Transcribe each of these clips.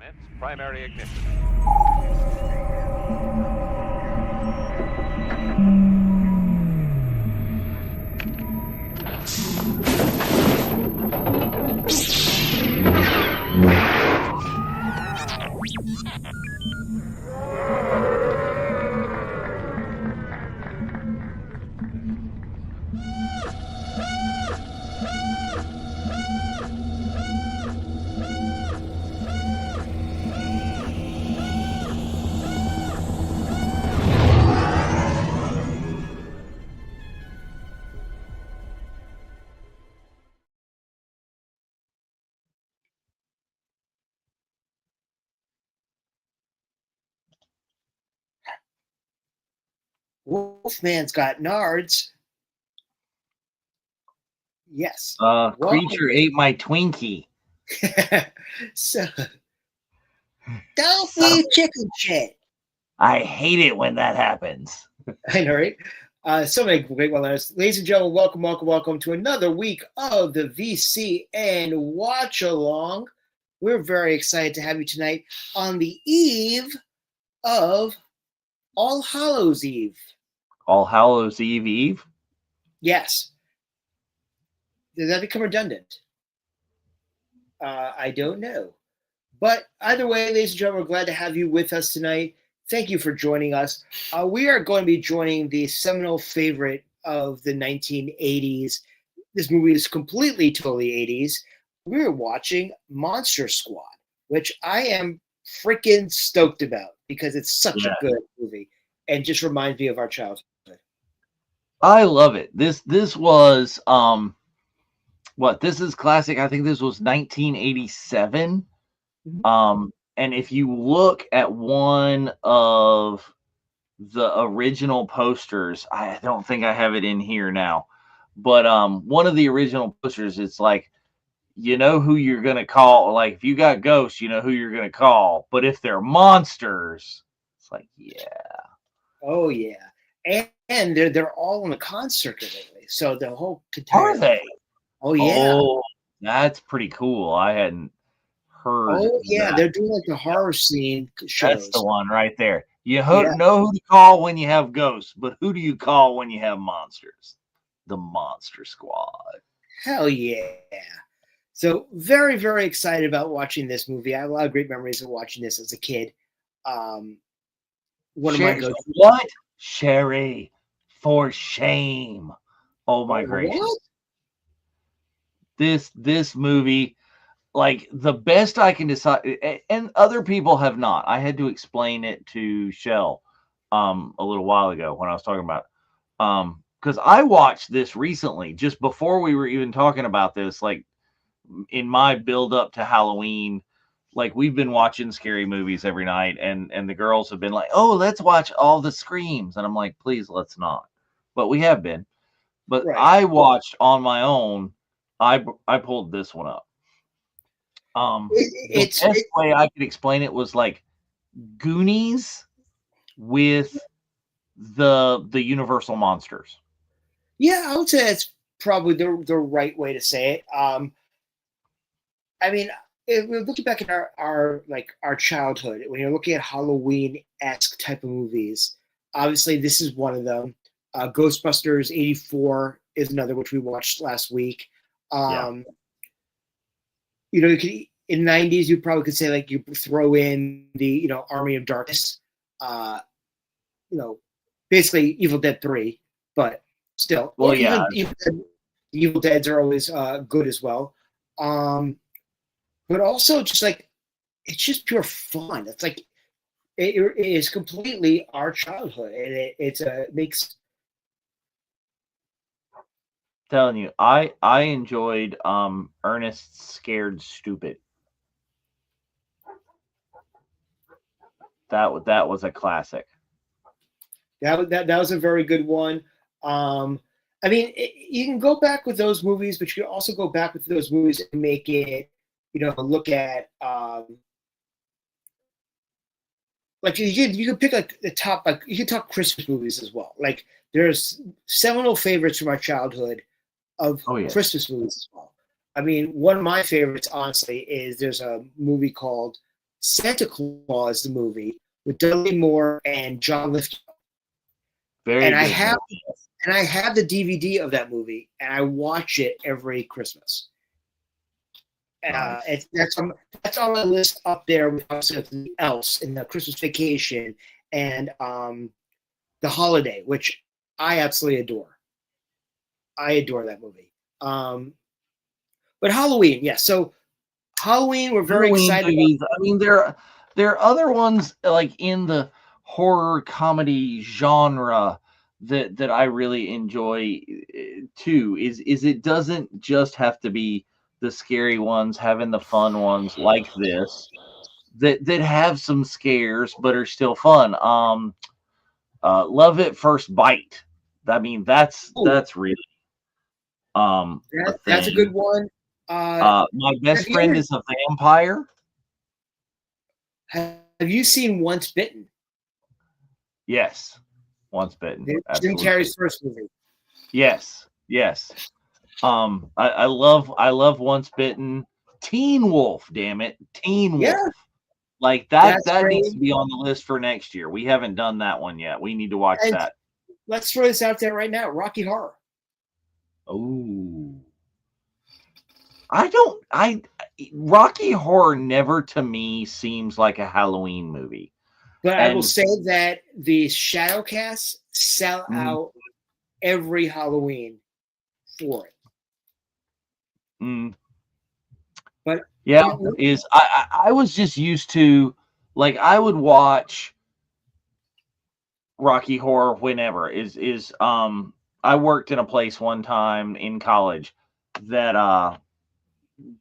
Commence primary ignition. Wolfman's got nards. Yes. Creature ate my Twinkie. So, don't eat chicken shit. I hate it when that happens. I know, right? So many great one-liners. Ladies and gentlemen, welcome to another week of the VCN Watch Along. We're very excited to have you tonight on the eve of All Hallows Eve. All Hallows Eve? Yes. Did that become redundant? I don't know. But either way, ladies and gentlemen, we're glad to have you with us tonight. Thank you for joining us. We are going to be joining the seminal favorite of the 1980s. This movie is completely, totally 80s. We're watching Monster Squad, which I am freaking stoked about because it's such a good movie and just reminds me of our childhood. I love it. This was this is classic. I think this was 1987. And if you look at one of the original posters, I don't think I have it in here now, but one of the original posters, it's like, you know who you're gonna call. Like if you got ghosts, you know who you're gonna call. But if they're monsters, it's like, oh yeah, and they're all on the con circuit lately. So the whole are they? Oh yeah. Oh, that's pretty cool. I hadn't heard. Oh yeah, they're doing like the horror scene shows. That's the one right there. You know who to call when you have ghosts, but who do you call when you have monsters? The Monster Squad. Hell yeah. So very, very excited about watching this movie. I have a lot of great memories of watching this as a kid. What? Sherry, for shame. Oh my gracious. What? This movie, like the best I can decide, and other people have not. I had to explain it to Shell a little while ago when I was talking about because I watched this recently, just before we were even talking about this, like in my build up to Halloween. Like we've been watching scary movies every night, and the girls have been like, oh, let's watch all the Screams. And I'm like, please, let's not. But we have been. But right. I watched on my own. I pulled this one up. The best way I could explain it was like Goonies with the Universal monsters. Yeah, I would say that's probably the right way to say it. I mean, if we're looking back at our childhood, when you're looking at Halloween-esque type of movies, obviously this is one of them. Ghostbusters '84 is another, which we watched last week. You know, you could, in '90s, you probably could say like you throw in the Army of Darkness, basically Evil Dead 3, but still, well, yeah, Evil Deads are always good as well. But also just like it's just pure fun. It's like it is completely our childhood, and it makes. Telling you, I enjoyed Ernest Scared Stupid. That was a classic. That was a very good one. I mean, you can go back with those movies, but you can also go back with those movies and make it, look at like you could pick like the top, like you could talk Christmas movies as well. Like there's seminal favorites from our childhood of Christmas movies as well. I mean, one of my favorites, honestly, is there's a movie called Santa Claus, the movie, with Dudley Moore and John Lithgow. Very And good. I have the DVD of that movie, and I watch it every Christmas. Nice. That's on my list up there with something else in the Christmas Vacation and The Holiday, which I absolutely adore. I adore that movie. But Halloween, yes. Yeah, so Halloween, we're very Halloween excited. movies. I mean, there are other ones like in the horror comedy genre that I really enjoy too. Is it doesn't just have to be the scary ones, having the fun ones like this that have some scares but are still fun. Love at First Bite. I mean, that's really a That's a thing. good one. My best friend is a vampire. Have you seen Once Bitten? Yes, Once Bitten. Jim Carrey's first movie. Yes. I love Once Bitten. Teen Wolf, damn it, Teen Wolf. Like that needs to be on the list for next year. We haven't done that one yet. We need to watch that. Let's throw this out there right now. Rocky Horror. Oh. Rocky Horror never to me seems like a Halloween movie. But I will say that the Shadowcasts sell out every Halloween for it. But yeah, I was just used to, like, I would watch Rocky Horror whenever. I worked in a place one time in college that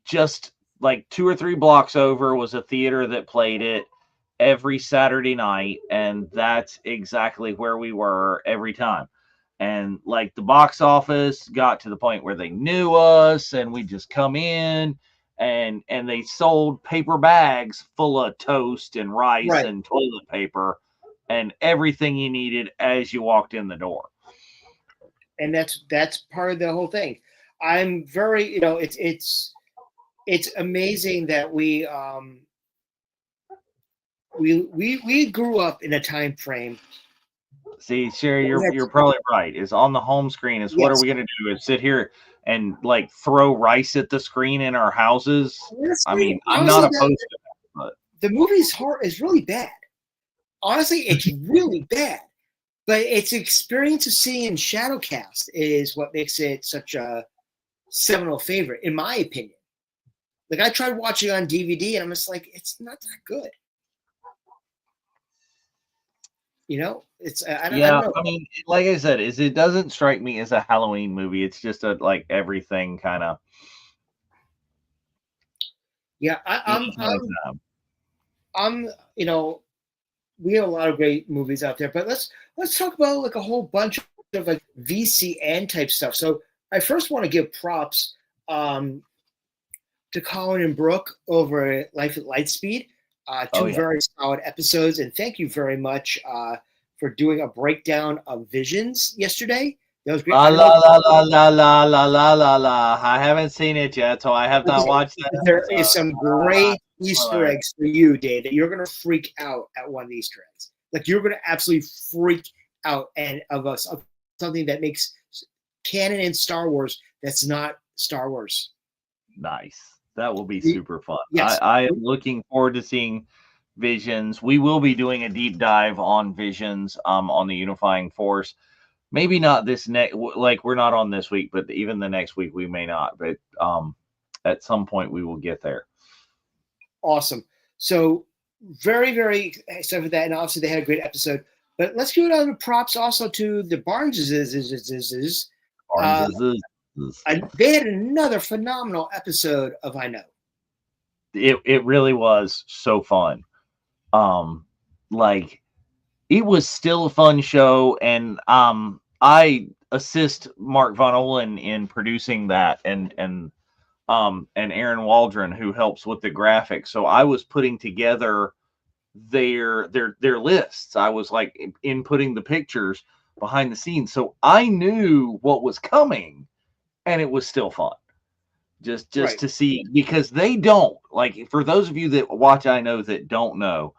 just like 2 or 3 blocks over was a theater that played it every Saturday night, and that's exactly where we were every time. And like the box office got to the point where they knew us, and we just come in, and they sold paper bags full of toast and rice and toilet paper and everything you needed as you walked in the door. And that's part of the whole thing. I'm very, it's amazing that we grew up in a time frame. See, Sherry, you're probably right. Is on the home screen is what are we going to do? Is sit here and like throw rice at the screen in our houses? I mean, I'm not opposed to that. But the movie's heart is really bad. Honestly, it's really bad. But its experience of seeing Shadowcast is what makes it such a seminal favorite, in my opinion. Like, I tried watching on DVD, and I'm just like, it's not that good. It's I don't know. I mean, like I said, it doesn't strike me as a Halloween movie. It's just a like everything kind of. Yeah, we have a lot of great movies out there, but let's talk about like a whole bunch of like VCN type stuff. So I first want to give props to Colin and Brooke over at Life at Lightspeed. Two very solid episodes, and thank you very much for doing a breakdown of Visions yesterday. That was great. I haven't seen it yet, so I have not watched that. There is some great Easter eggs for you, Dave, that you're going to freak out at one of the Easter eggs. Like, you're going to absolutely freak out of something that makes canon in Star Wars that's not Star Wars. Nice. That will be super fun. Yes. I am looking forward to seeing Visions. We will be doing a deep dive on Visions on the Unifying Force. Maybe not this next, like we're not on this week, but even the next week we may not. But at some point we will get there. Awesome. So very, very excited for that. And obviously they had a great episode. But let's give it other props also to the Barneses. They had another phenomenal episode of I Know. It really was so fun. Like, it was still a fun show, and I assist Mark Von Olen in producing that, and Aaron Waldron, who helps with the graphics. So I was putting together their lists. I was like inputting the pictures behind the scenes, so I knew what was coming, and it was still fun. just Right. to see, because they don't, like, for those of you that watch, I know that don't know,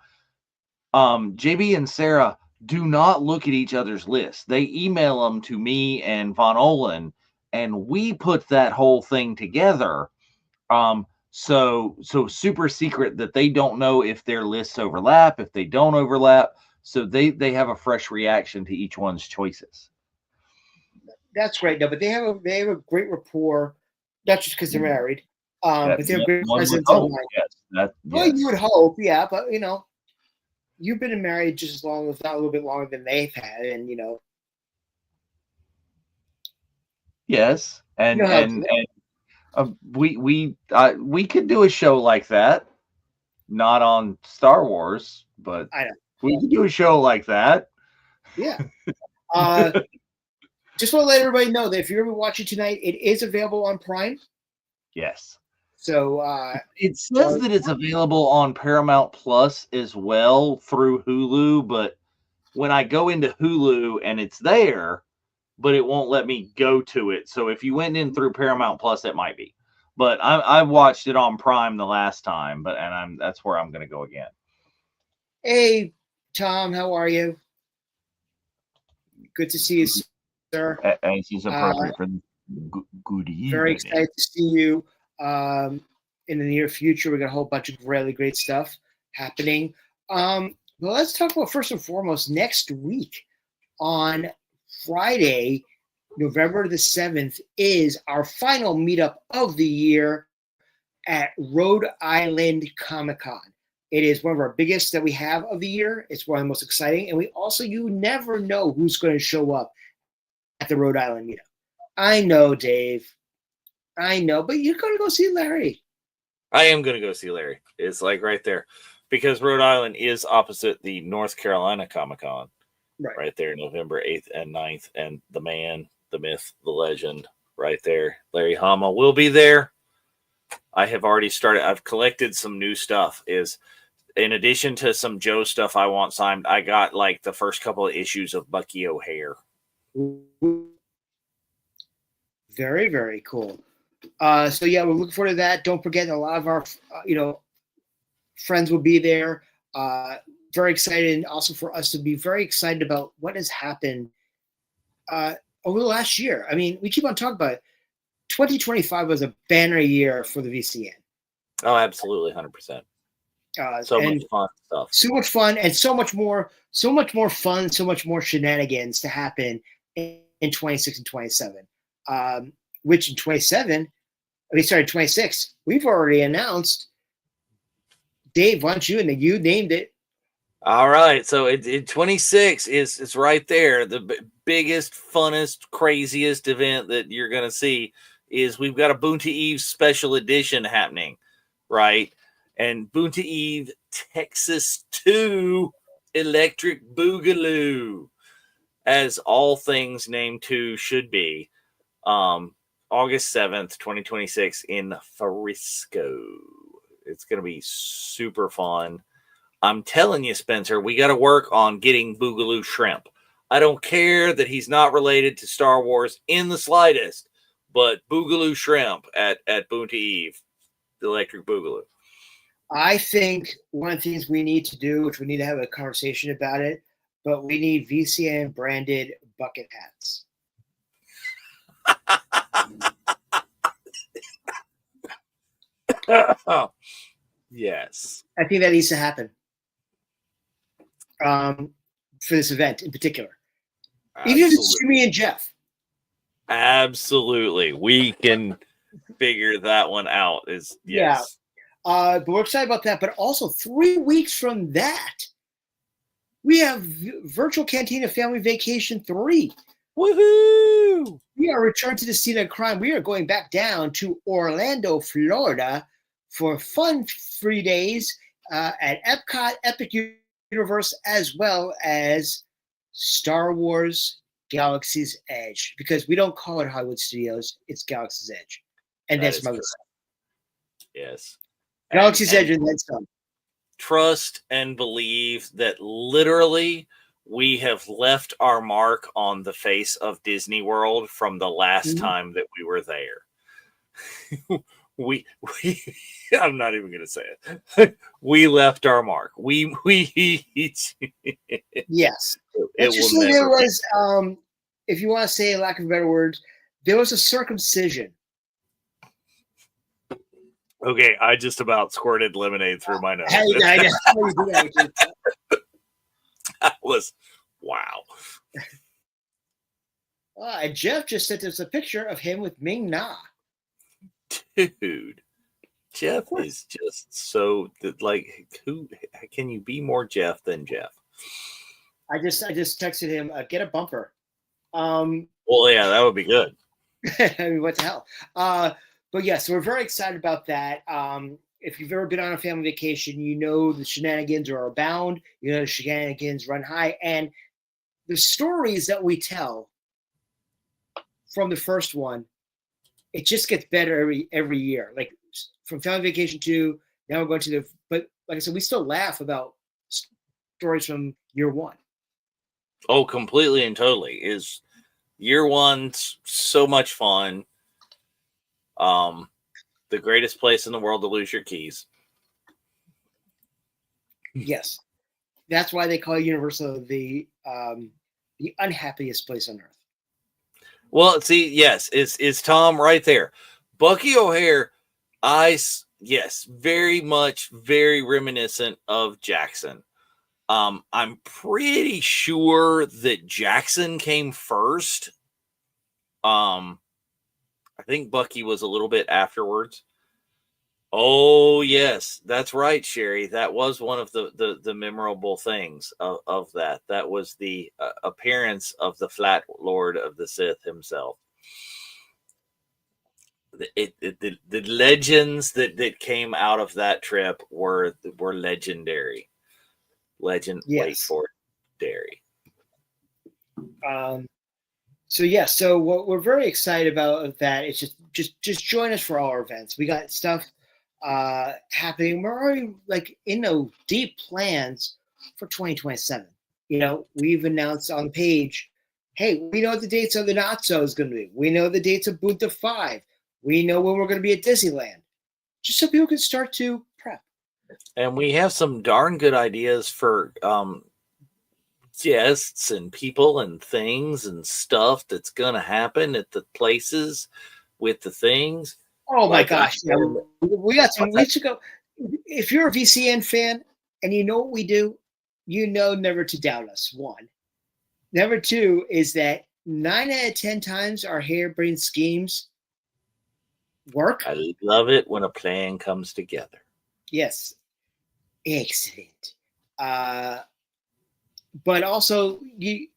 JB and Sarah do not look at each other's lists. They email them to me and Von Olin, and we put that whole thing together. So super secret that they don't know if their lists overlap, if they don't overlap. So they have a fresh reaction to each one's choices. That's right. No, but they have a great rapport, not just because they're married, but they're great One would presence of hope, mind. yes, Well, you would hope, yeah, but you've been married just as long, if not a little bit longer than they've had, and yes, you know how it is. we could do a show like that, not on Star Wars, but I know. we could do a show like that. Yeah. Just want to let everybody know that if you're ever watching tonight, it is available on Prime. Yes. So it says that it's available on Paramount Plus as well through Hulu, but when I go into Hulu and it's there, but it won't let me go to it. So if you went in through Paramount Plus, it might be. But I watched it on Prime the last time, that's where I'm going to go again. Hey, Tom, how are you? Good to see you, sir. As is appropriate for good evening. Very excited to see you in the near future. We got a whole bunch of really great stuff happening. Well, let's talk about, first and foremost, next week on Friday, November the 7th, is our final meetup of the year at Rhode Island Comic-Con. It is one of our biggest that we have of the year. It's one of the most exciting. And you never know who's going to show up at the Rhode Island meetup. I know, Dave. I know, but you're going to go see Larry. I am going to go see Larry. It's like right there. Because Rhode Island is opposite the North Carolina Comic-Con. Right there, November 8th and 9th. And the man, the myth, the legend, right there. Larry Hama will be there. I have already started. I've collected some new stuff. In addition to some Joe stuff I want signed, I got like the first couple of issues of Bucky O'Hare. Very, very cool. So yeah, we're looking forward to that. Don't forget, a lot of our, friends will be there. Very excited, and also for us to be very excited about what has happened over the last year. I mean, we keep on talking about it. 2025 was a banner year for the VCN. Oh, absolutely, 100%. So much fun stuff. So much fun, and so much more fun, so much more shenanigans to happen in 26 and 27. Which in 26, we've already announced. Dave, why don't you named it? All right, so it 26 is right there. The biggest, funnest, craziest event that you're going to see is we've got a Boonta Eve special edition happening, right? And Boonta Eve Texas 2 Electric Boogaloo, as all things named 2 should be. August 7th, 2026 in Frisco. It's going to be super fun. I'm telling you, Spencer, we got to work on getting Boogaloo Shrimp. I don't care that he's not related to Star Wars in the slightest, but Boogaloo Shrimp at Boonta Eve, the Electric Boogaloo. I think one of the things we need to do, which we need to have a conversation about it, but we need VCN branded bucket hats. Yes. I think that needs to happen for this event in particular. Absolutely. Even if it's me and Jeff. Absolutely. We can figure that one out. Yes. Yeah. But we're excited about that. But also 3 weeks from that, we have Virtual Cantina Family Vacation 3. Woohoo! We are returned to the scene of crime. We are going back down to Orlando, Florida for fun 3 days at Epcot, Epic Universe, as well as Star Wars Galaxy's Edge, because we don't call it Hollywood Studios, it's Galaxy's Edge. And then some other stuff. Yes. Galaxy's Edge and then some. Trust and believe that literally we have left our mark on the face of Disney World from the last time that we were there. we I'm not even gonna say it. We left our mark. Yes. It Let's just will say there never be. was, if you want to say, lack of better words, there was a circumcision. Okay, I just about squirted lemonade through my nose. I know. You do that with yourself. That was wow. And Jeff just sent us a picture of him with Ming Na. Dude, Jeff is just so like, who can you be more Jeff than Jeff? I just texted him, get a bumper. Well, yeah, that would be good. I mean, what the hell? But yes, we're very excited about that. If you've ever been on a family vacation, you know the shenanigans are abound. You know the shenanigans run high, and the stories that we tell from the first one, it just gets better every year. Like from Family Vacation 2, now we're going to the. But like I said, we still laugh about stories from year one. Oh, completely and totally. Is year one's so much fun. The greatest place in the world to lose your keys. Yes, that's why they call Universal the unhappiest place on earth. Well, see, yes, it's Tom right there. Bucky O'Hare, yes, very much, very reminiscent of Jackson. I'm pretty sure that Jackson came first. I think Bucky was a little bit afterwards. Oh, yes, that's right, Sherry. That was one of the memorable things of that. That was the appearance of the Flat Lord of the Sith himself. The legends that came out of that trip were legendary. Legend, Yes. wait for it, dairy. So what we're very excited about that is just join us for all our events. We got stuff happening. We're already like in deep plans for 2027. You know, we've announced on the page, hey, we know the dates of the Not So is going to be. We know the dates of Buddha 5. We know when we're going to be at Disneyland. Just so people can start to prep. And we have some darn good ideas for guests and people and things and stuff that's going to happen at the places with the things. Oh my gosh. Yeah, we got some weeks ago. If you're a VCN fan and you know what we do, you know never to doubt us. One. Number two is that 9 out of 10 times our harebrained schemes work. I love it when a plan comes together. Yes. Excellent. But also, we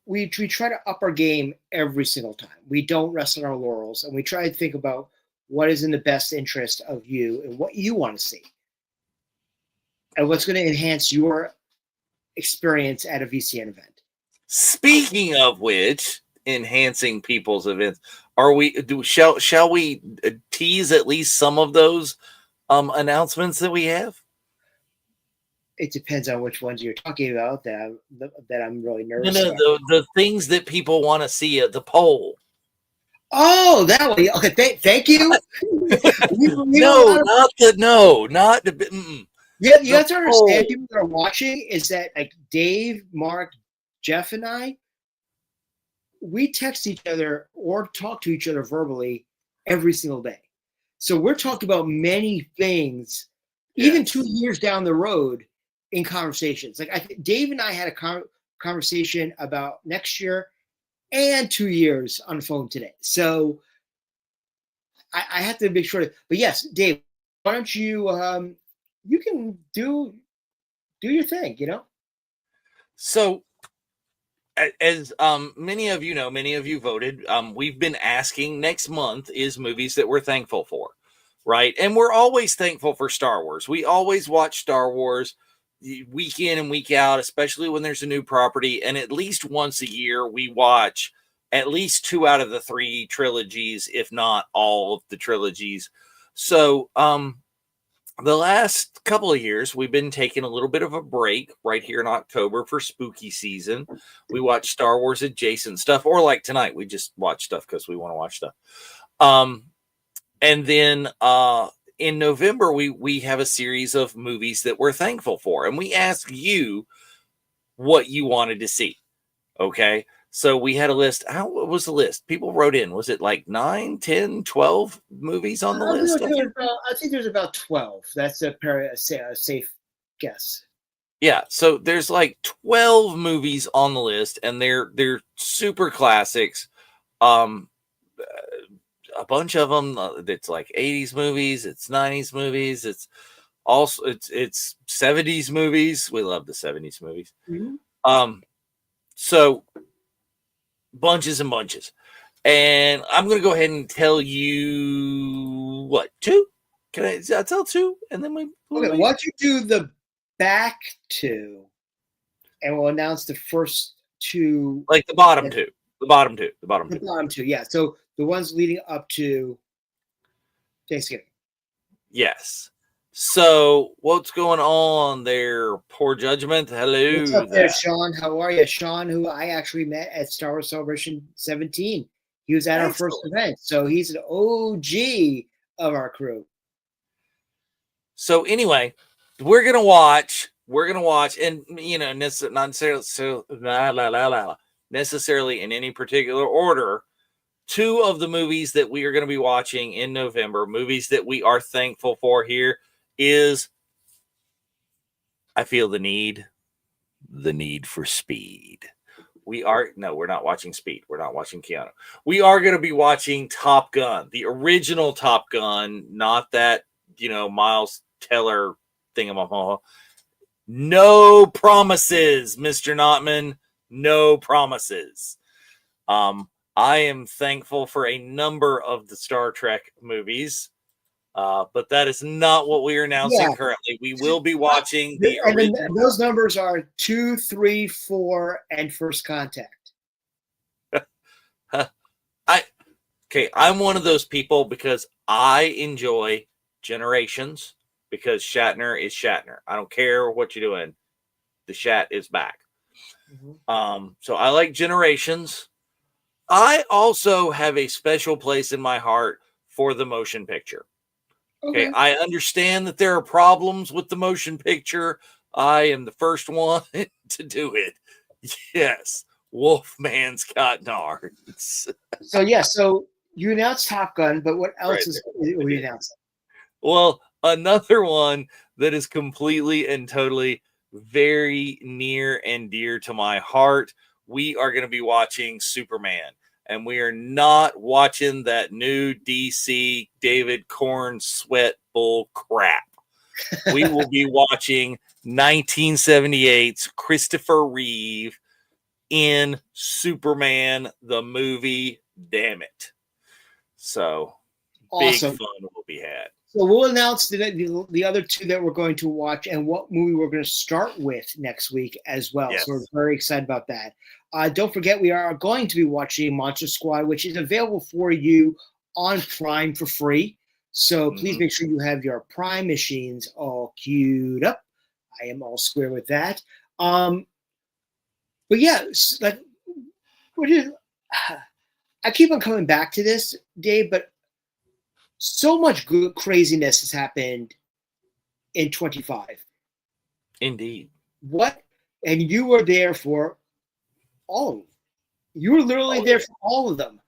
try to up our game every single time. We don't rest on our laurels, and we try to think about what is in the best interest of you and what you want to see, and what's going to enhance your experience at a VCN event. Speaking of which, enhancing people's events, shall we tease at least some of those announcements that we have? It depends on which ones you're talking about that I'm really nervous about. The things that people want to see at the poll. Oh, that way. Okay, thank you. Not the. Yeah, you have to understand, people that are watching, is that like Dave, Mark, Jeff, and I, we text each other or talk to each other verbally every single day. So we're talking about many things, even 2 years down the road in conversations. Like Dave and I had a conversation about next year and 2 years on the phone today. So I have to make sure. But yes, Dave, why don't you you can do your thing, you know? So as many of you know, many of you voted, we've been asking, next month is movies that we're thankful for, right? And we're always thankful for Star Wars. We always watch Star Wars week in and week out, especially when there's a new property. And at least once a year, we watch at least 2 out of the 3 trilogies, if not all of the trilogies. So the last couple of years, we've been taking a little bit of a break right here in October for spooky season. We watch Star Wars adjacent stuff, or like tonight, we just watch stuff because we want to watch stuff. And then in November, we have a series of movies that we're thankful for, and we ask you what you wanted to see. Okay. So we had a list. What was the list? People wrote in. Was it like 9, 10, 12 movies on the list? I think there's about 12. That's a safe guess. Yeah. So there's like 12 movies on the list, and they're super classics. A bunch of them. It's like 80s movies. It's 90s movies. It's also it's 70s movies. We love the 70s movies. Mm-hmm. So bunches and bunches. And I'm going to go ahead and tell you what, 2? Can I tell 2? And then okay, why don't you do the back 2 and we'll announce the first 2. Like the bottom 2. The bottom 2. The bottom 2. The bottom 2, yeah. So the ones leading up to Thanksgiving. Yes. So what's going on there? Poor Judgment. Hello. What's up there, Sean? How are you? Sean, who I actually met at Star Wars Celebration 17. He was at our first event. So he's an OG of our crew. So anyway, we're gonna watch, and not necessarily in any particular order, 2 of the movies that we are going to be watching in November, movies that we are thankful for here is I feel the need for Speed. We're not watching Speed. We're not watching Keanu. We are going to be watching Top Gun, the original Top Gun, not that, Miles Teller thingamahomo. No promises, Mr. Notman. No promises. I am thankful for a number of the Star Trek movies, but that is not what we are announcing currently. We will be watching the original. Those numbers are 2, 3, 4, and First Contact. I'm one of those people because I enjoy Generations because Shatner is Shatner. I don't care what you're doing. The Shat is back. Mm-hmm. So I like Generations. I also have a special place in my heart for the motion picture. Okay. I understand that there are problems with the motion picture. I am the first one to do it. Yes. Wolfman's got nards. So you announced Top Gun, but what else is we announcing? Well, another one that is completely and totally very near and dear to my heart. We are going to be watching Superman. And we are not watching that new DC David Corn sweat bull crap. We will be watching 1978's Christopher Reeve in Superman, the movie. Damn it. So, awesome. Big fun will be had. So we'll announce the other 2 that we're going to watch and what movie we're going to start with next week as well. Yes. So we're very excited about that. Don't forget, we are going to be watching Monster Squad, which is available for you on Prime for free. So please make sure you have your Prime machines all queued up. I am all square with that. But yeah, I keep on coming back to this, Dave, but so much good craziness has happened in 25. Indeed. And you were there for all of them. You were literally there for all of them.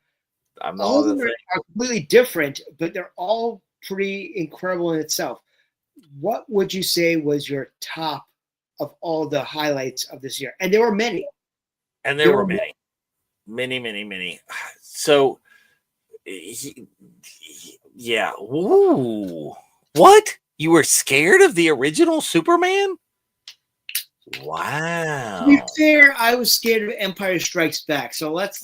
All of them are completely different, but they're all pretty incredible in itself. What would you say was your top of all the highlights of this year? And there were many. And there were many. Many. So, yeah. Ooh. What? You were scared of the original Superman? Wow. To be fair, I was scared of Empire Strikes Back. So let's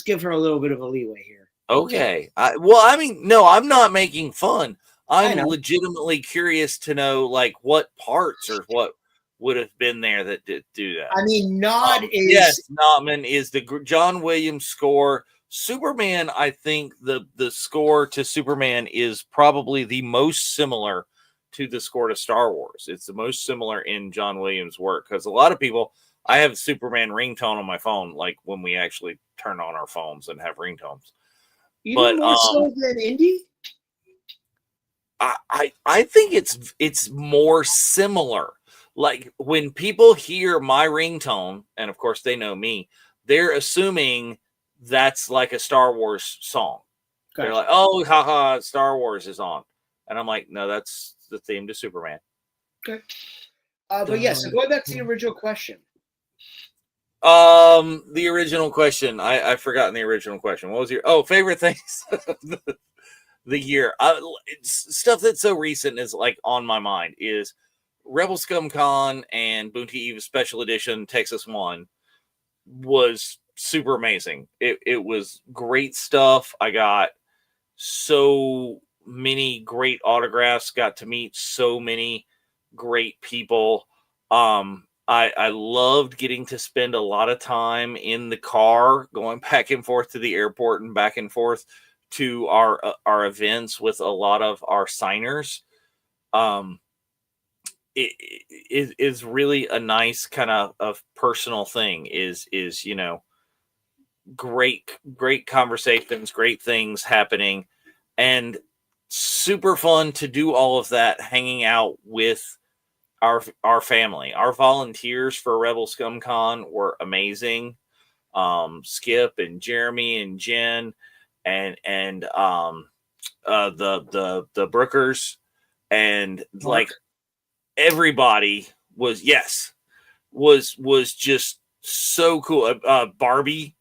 give her a little bit of a leeway here. Okay. No, I'm not making fun. I'm legitimately curious to know, like, what parts or what would have been there that did do that. I mean, Notman is the John Williams score. Superman, I think the score to Superman is probably the most similar to the score to Star Wars. It's the most similar in John Williams' work because a lot of people, I have Superman ringtone on my phone, like when we actually turn on our phones and have ringtones. Even more so than indie? I think it's more similar. Like when people hear my ringtone, and of course they know me, they're assuming that's like a Star Wars song. Gotcha. They're like, "Oh, haha, Star Wars is on," and I'm like, "No, that's the theme to Superman." Okay, but yeah. So going back to the original question. The original question. I've forgotten the original question. What was your favorite things? The year. Stuff that's so recent is like on my mind is Rebel Scum Con and Boonty Eve Special Edition Texas 1 was super amazing. It was great stuff. I got so many great autographs, got to meet so many great people. I loved getting to spend a lot of time in the car going back and forth to the airport and back and forth to our events with a lot of our signers. It is really a nice kind of personal thing is great conversations, great things happening, and super fun to do all of that hanging out with our family. Our volunteers for Rebel Scum Con were amazing. Skip and Jeremy and Jen and the Brookers and Mark. Like everybody was just so cool. Barbie,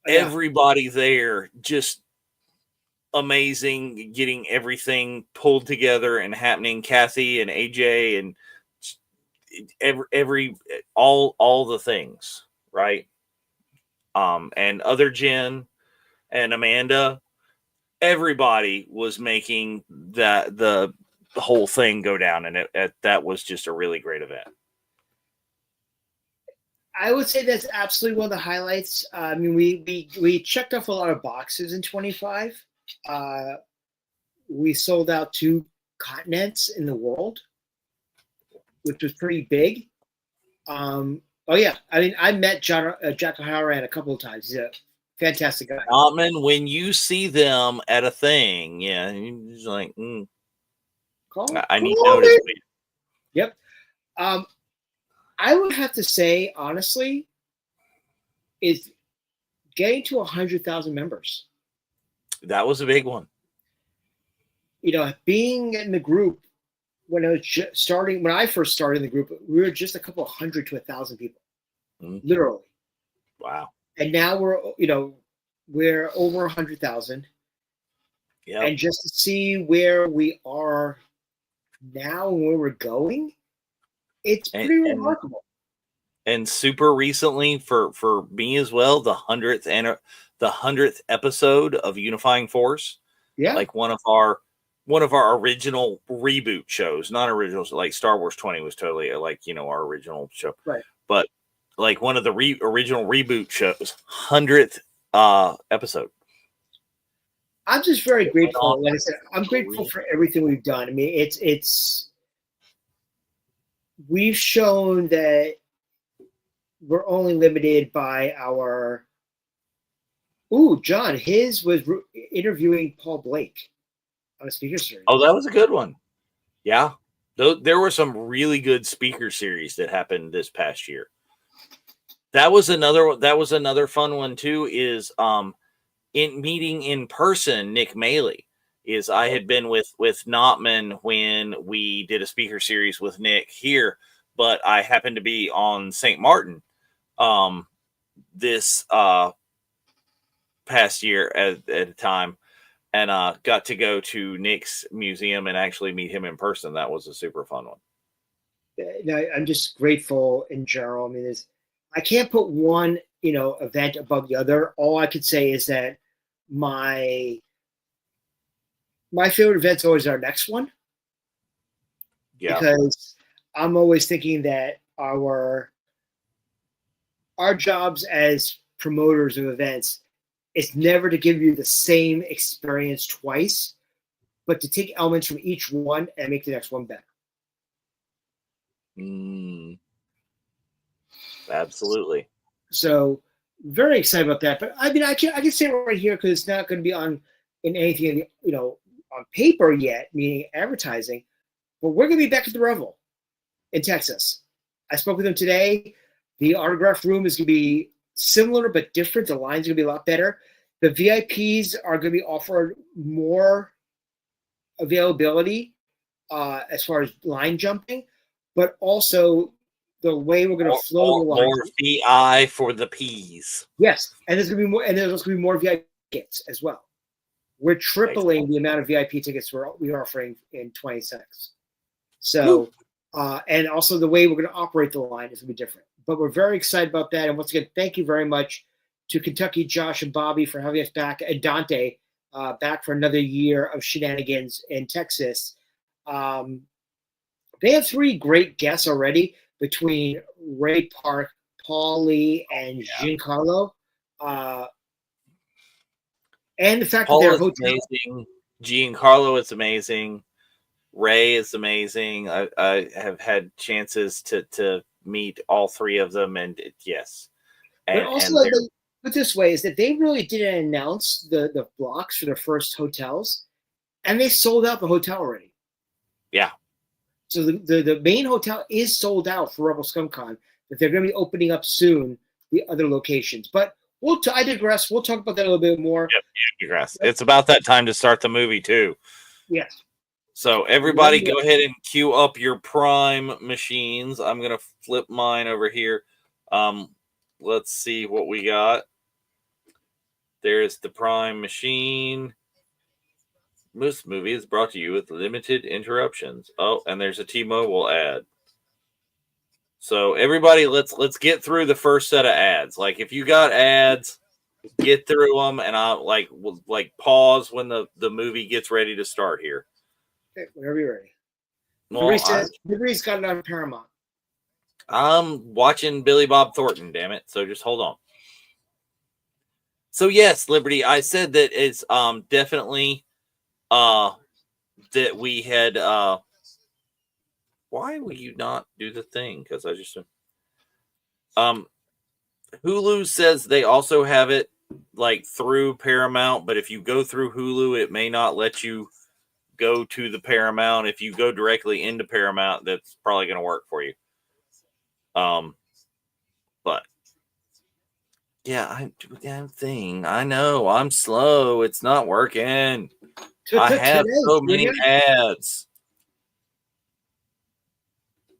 everybody there just amazing, getting everything pulled together and happening. Kathy and AJ and all the things, right? And other Jen and Amanda, everybody was making the whole thing go down, and that was just a really great event. I would say that's absolutely one of the highlights. I mean, we checked off a lot of boxes in 25. We sold out 2 continents in the world, which was pretty big. Oh yeah, I mean, I met Jack O'Halloran a couple of times. He's a fantastic guy. Altman, when you see them at a thing, yeah, you're like, I need notice. Yep. I would have to say, honestly, is getting to 100,000 members. That was a big one. You know, being in the group when I was when I first started in the group, we were just a couple of 100 to 1,000 people, literally. Wow. And now we're over 100,000. Yeah. And just to see where we are now and where we're going, it's pretty remarkable. And super recently for me as well, the 100th episode of Unifying Force. Yeah. Like one of our original reboot shows, not originals, like Star Wars 20 was totally our original show. Right. But like one of the original reboot shows, 100th episode. I'm just very grateful. Like I said, I'm grateful for everything we've done. I mean, we've shown that we're only limited by our. John, his was interviewing Paul Blake on a speaker series. Oh, that was a good one. Yeah, there were some really good speaker series that happened this past year. That was another fun one too. Is in meeting in person Nick Maley. Is I had been with Notman when we did a speaker series with Nick here, but I happened to be on St. Martin this past year at a time, and got to go to Nick's museum and actually meet him in person. That was a super fun one. I'm just grateful in general. I mean, I can't put one event above the other. All I could say is that my favorite event's always our next one. Yeah. Because I'm always thinking that our jobs as promoters of events is never to give you the same experience twice, but to take elements from each one and make the next one better. Absolutely. So, very excited about that. But I mean, I can say it right here because it's not going to be on in anything, on paper yet, meaning advertising. But we're going to be back at the Revel in Texas. I spoke with them today. The autograph room is going to be similar but different. The line's going to be a lot better. The VIPs are going to be offered more availability as far as line jumping, but also the way we're going to flow the line. More VI for the P's. Yes, and there's going to be more, and there's going to be more VIP tickets as well. We're tripling the amount of VIP tickets we're offering in 26. So, and also the way we're going to operate the line is going to be different. But we're very excited about that. And once again, thank you very much to Kentucky, Josh, and Bobby for having us back, and Dante back for another year of shenanigans in Texas. They have 3 great guests already between Ray Park, Paul Lee, and Giancarlo. And the fact Paul that their is hotel amazing. Giancarlo is amazing. Ray is amazing. I have had chances to meet all 3 of them, and yes. But also, put this way, is that they really didn't announce the blocks for their first hotels, and they sold out the hotel already. Yeah. So the main hotel is sold out for Rebel ScumCon, but they're going to be opening up soon the other locations. But I digress. We'll talk about that a little bit more. Yep, you digress. It's about that time to start the movie too. Yes. So everybody go ahead and queue up your Prime machines. I'm going to flip mine over here. Let's see what we got. There's the Prime machine. This movie is brought to you with limited interruptions. Oh, and there's a T-Mobile ad. So everybody, let's get through the first set of ads. Like if you got ads, get through them, and I'll like pause when the movie gets ready to start here. Okay, whenever you're ready. Well, Liberty's got it on Paramount. I'm watching Billy Bob Thornton, damn it. So just hold on. So yes, Liberty, I said that it's definitely that we had why will you not do the thing? Because I just Hulu says they also have it like through Paramount, but if you go through Hulu, it may not let you go to the Paramount. If you go directly into Paramount, that's probably going to work for you. But yeah, I do the damn thing. I know I'm slow. It's not working. I have so many ads.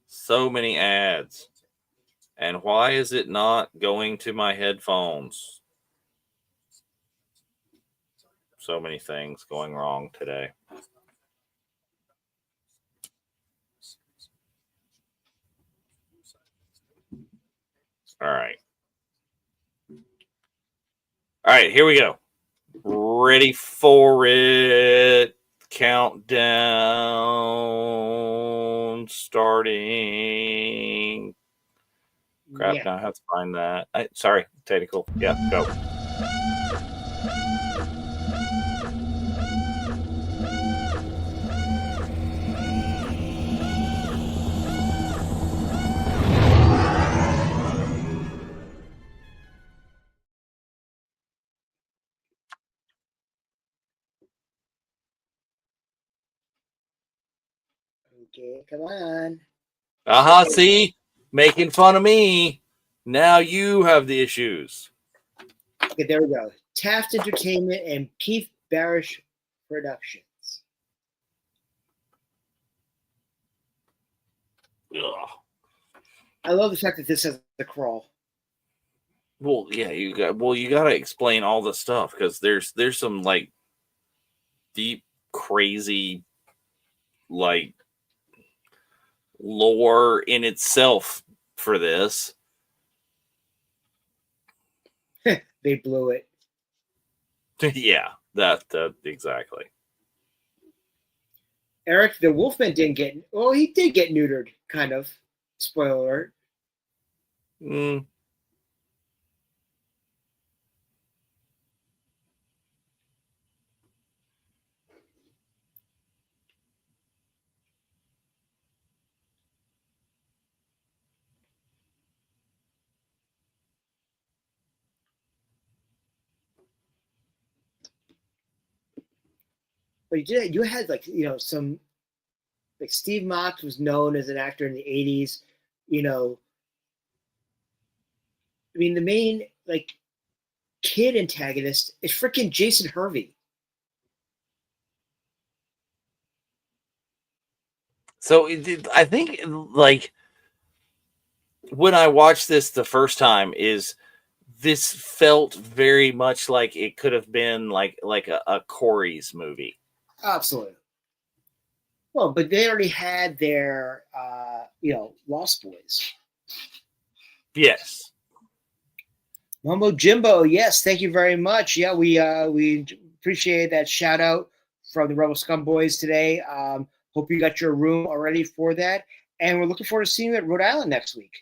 So many ads. And why is it not going to my headphones? So many things going wrong today. All right. All right, here we go. Ready for it. Countdown starting. Crap, now I have to find that. Sorry, technical. Yeah, go. Okay, come on. See? Making fun of me. Now you have the issues. Okay, there we go. Taft Entertainment and Keith Barish Productions. Ugh. I love the fact that this has the crawl. Well, yeah, you got to explain all the stuff because there's some like deep, crazy, like lore in itself for this. They blew it. Yeah, that exactly. Eric, the Wolfman didn't get. Well, he did get neutered, kind of. Spoiler alert. But you had like some like Steve Mox was known as an actor in the '80s. You know, I mean the main like kid antagonist is freaking Jason Hervey. So I think like when I watched this the first time, is this felt very much like it could have been like a Corey's movie. Absolutely. Well, but they already had their Lost Boys. Yes. Mumbo Jimbo, yes, thank you very much. Yeah, we appreciate that shout out from the Rebel Scum Boys today. Hope you got your room already for that, and we're looking forward to seeing you at Rhode Island next week.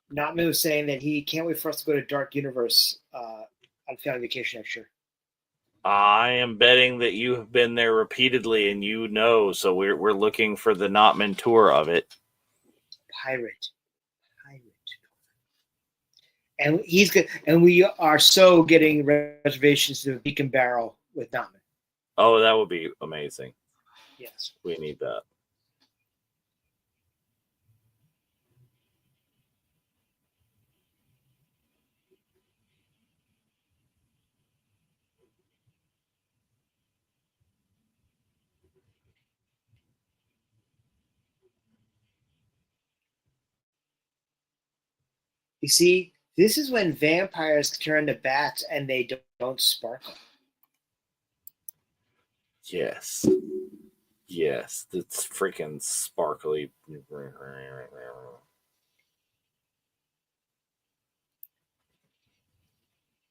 Notman was saying that he can't wait for us to go to Dark Universe on family vacation next year. I am betting that you have been there repeatedly and you know, so we're looking for the Notman tour of it. Pirate. And he's good, and we are so getting reservations to the Beacon Barrel with Notman. Oh, that would be amazing. Yes. We need that. You see, this is when vampires turn to bats and they don't sparkle. Yes. Yes, that's freaking sparkly.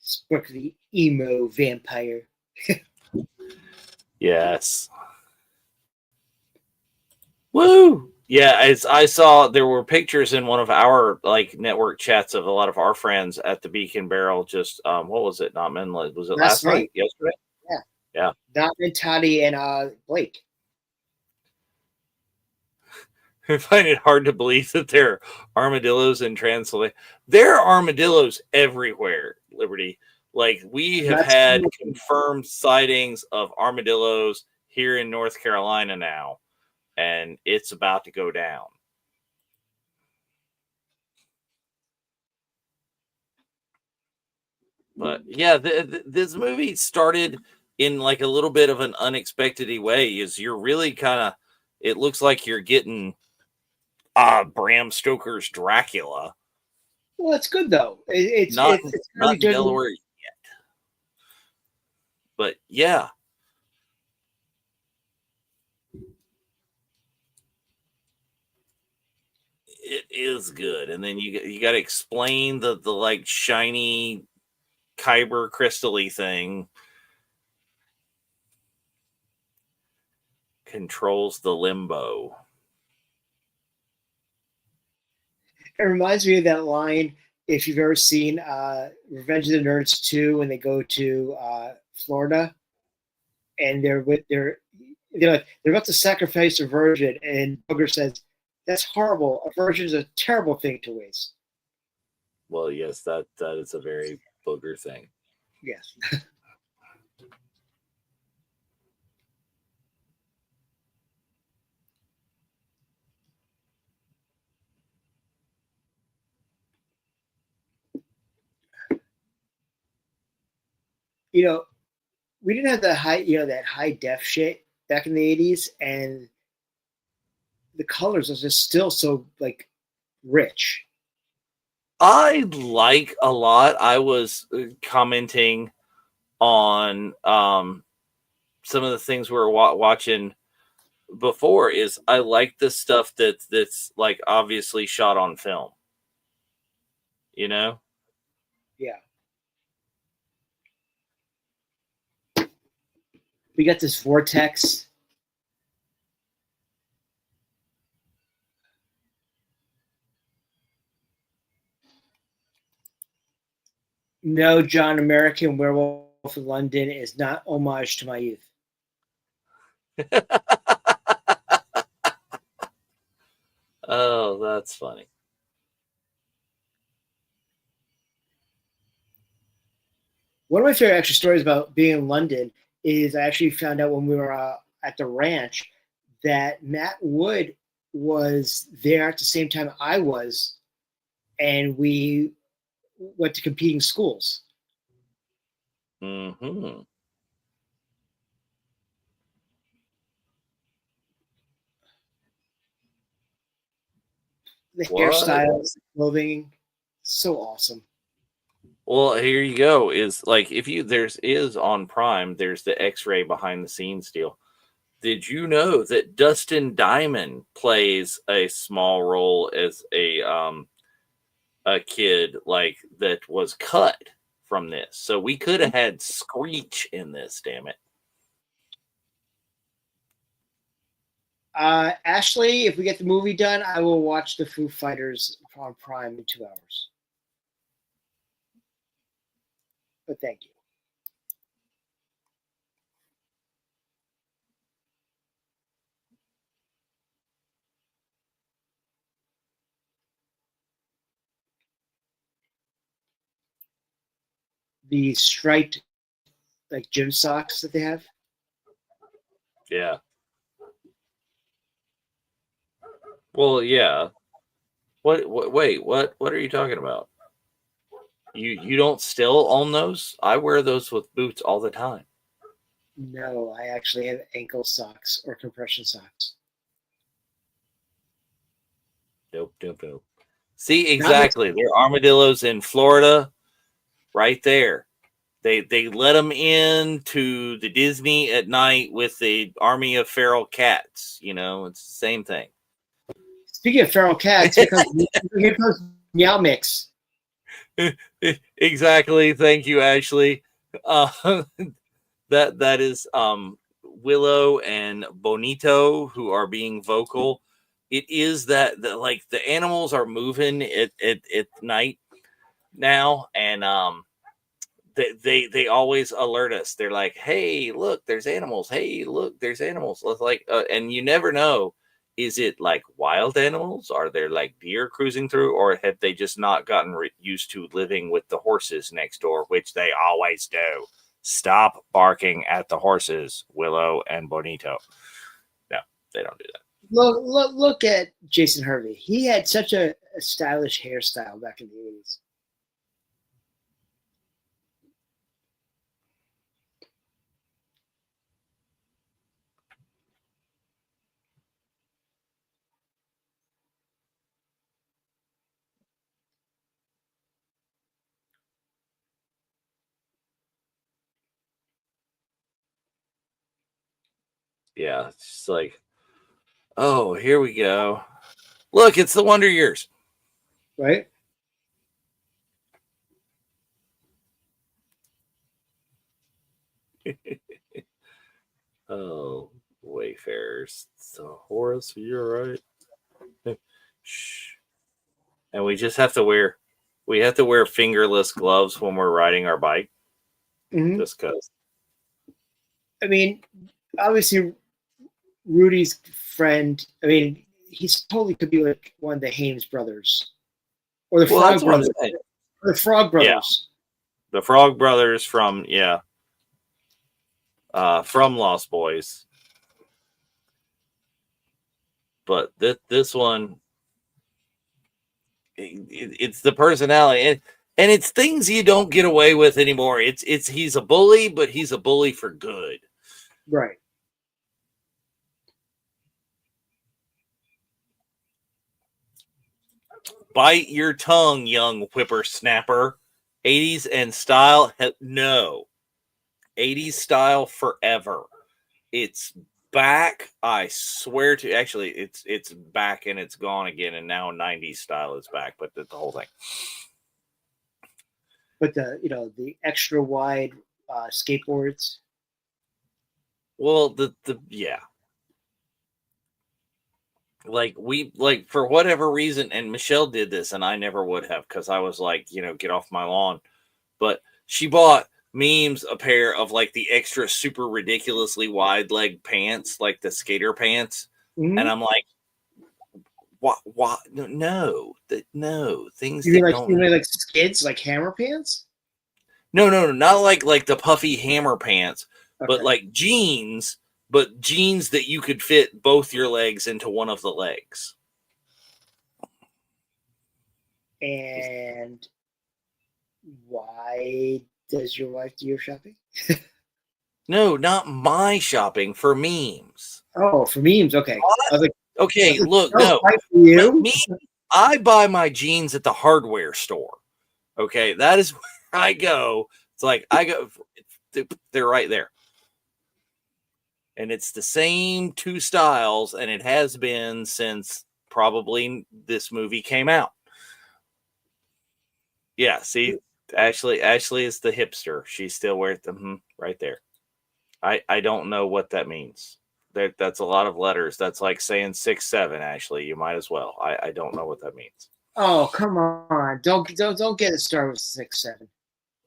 Sparkly emo vampire. Yes. Woo! Yeah, as I saw, there were pictures in one of our like network chats of a lot of our friends at the Beacon Barrel. Just what was it? Not men. Was it last night? Yesterday? Yeah. Yeah. Notman, Toddy, and Blake. I find it hard to believe that there are armadillos in Transylvania. There are armadillos everywhere, Liberty. Like we have had confirmed sightings of armadillos here in North Carolina now, and it's about to go down. But yeah, this movie started in like a little bit of an unexpected way. Is you're really kind of, it looks like you're getting Bram Stoker's Dracula. Well, it's good though. It's not really good. Delaware yet, but yeah. It is good, and then you got to explain the like shiny kyber crystally thing controls the limbo. It reminds me of that line. If you've ever seen Revenge of the Nerds 2, when they go to Florida, and they're about to sacrifice a virgin, and Booger says, "That's horrible. A virgin is a terrible thing to waste." Well, yes, that is a very Booger thing. Yes. We didn't have that high def shit back in the '80s, and the colors are just still so like rich. I like a lot. I was commenting on some of the things we were watching before. Is I like the stuff that's like obviously shot on film. You know? Yeah. We got this vortex. No, John, American Werewolf in London is not homage to my youth. Oh, that's funny. One of my favorite extra stories about being in London is I actually found out when we were at the ranch that Matt Wood was there at the same time I was, and we went to competing schools. Mm-hmm. The What? hairstyles, the clothing, so awesome. Well, here you go. Is like if you is on Prime, there's the X-ray behind the scenes deal. Did you know that Dustin Diamond plays a small role as a kid like that was cut from this? So we could have had Screech in this, damn it. Ashley, if we get the movie done, I will watch the Foo Fighters on Prime in 2 hours. But thank you. The striped like gym socks that they have. Yeah. Well, yeah. What wait, what are you talking about? You don't still own those? I wear those with boots all the time. No, I actually have ankle socks or compression socks. Nope. See, exactly. They're armadillos in Florida, right there. They let them in to the Disney at night with the army of feral cats. You know, it's the same thing. Speaking of feral cats, here comes Meow Mix. Exactly. Thank you, Ashley. That is Willow and Bonito who are being vocal. It is that like the animals are moving at night now, and they always alert us. They're like, "Hey, look, there's animals. Hey, look, there's animals." It's like, and you never know. Is it like wild animals? Are there like deer cruising through, or have they just not gotten used to living with the horses next door, which they always do? Stop barking at the horses, Willow and Bonito. No, they don't do that. Look at Jason Hervey. He had such a stylish hairstyle back in the 80s. Yeah, it's just like, oh, here we go. Look, it's the Wonder Years. Right? Oh, Wayfarers. So, Horace, you're right. Shh. And we have to wear fingerless gloves when we're riding our bike. Mm-hmm. Just because. I mean, obviously, Rudy's friend. I mean, he's totally could be like one of the Hames brothers, or the Frog brothers. Or the Frog brothers. Yeah. The Frog brothers from Lost Boys. But this one, it's the personality, and it's things you don't get away with anymore. It's he's a bully, but he's a bully for good. Right. Bite your tongue, young whippersnapper. 80s and style, no. 80s style forever. It's back. I swear to. Actually, it's back and it's gone again, and now 90s style is back. But the whole thing. But the extra wide skateboards. Well, yeah. Like for whatever reason, and Michelle did this, and I never would have, because I was like, get off my lawn. But she bought memes a pair of like the extra super ridiculously wide leg pants, like the skater pants. Mhm. And I'm like, what? No, things You mean that like don't. skids, like hammer pants? No, not like the puffy hammer pants, but Okay. like jeans, but jeans that you could fit both your legs into one of the legs. And why does your wife do your shopping? No, not my shopping, for memes. Oh, for memes. Okay. I was like, Okay, look, that was no. right for you. Me, I buy my jeans at the hardware store. Okay, that is where I go. It's like I go, they're right there. And it's the same two styles, and it has been since probably this movie came out. Yeah, see, Ashley is the hipster. She still wears them right there. I don't know what that means. That's a lot of letters. That's like saying 6'7", Ashley. You might as well. I don't know what that means. Oh, come on. Don't get it started with 6'7".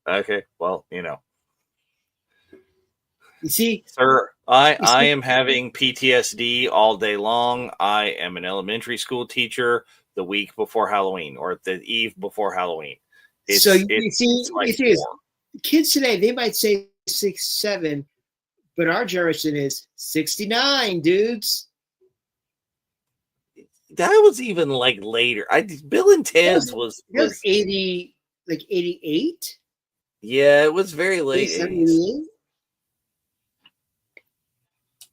Okay, well, you know. You see, Sir, I am having PTSD all day long. I am an elementary school teacher the week before Halloween, or the eve before Halloween. It's kids today, they might say 6'7", but our generation is 69, dudes. That was even like later. Bill and Ted's was 80, like 88. Yeah, it was very late 80s.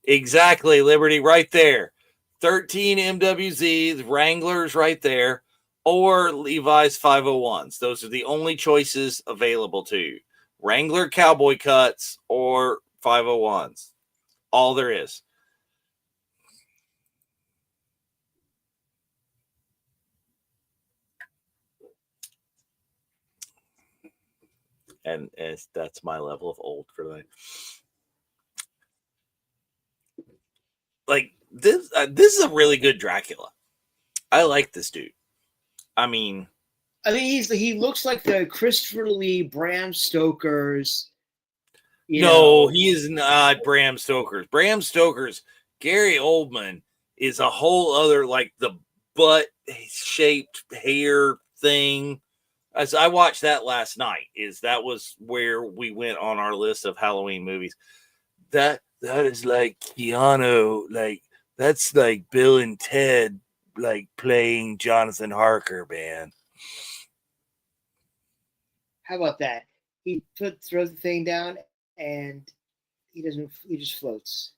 Exactly, Liberty, right there. 13 MWZs, Wranglers right there, or Levi's 501s. Those are the only choices available to you. Wrangler cowboy cuts or 501s. All there is. And that's my level of old for that. Like this is a really good Dracula. I like this dude. I mean, he looks like the Christopher Lee, Bram Stoker's. No, he is not Bram Stoker's. Bram Stoker's Gary Oldman is a whole other, like, the butt shaped hair thing. As I watched that last night, that was where we went on our list of Halloween movies. That is like Keanu, like that's like Bill and Ted, like playing Jonathan Harker, man. How about that? He throws the thing down and he just floats.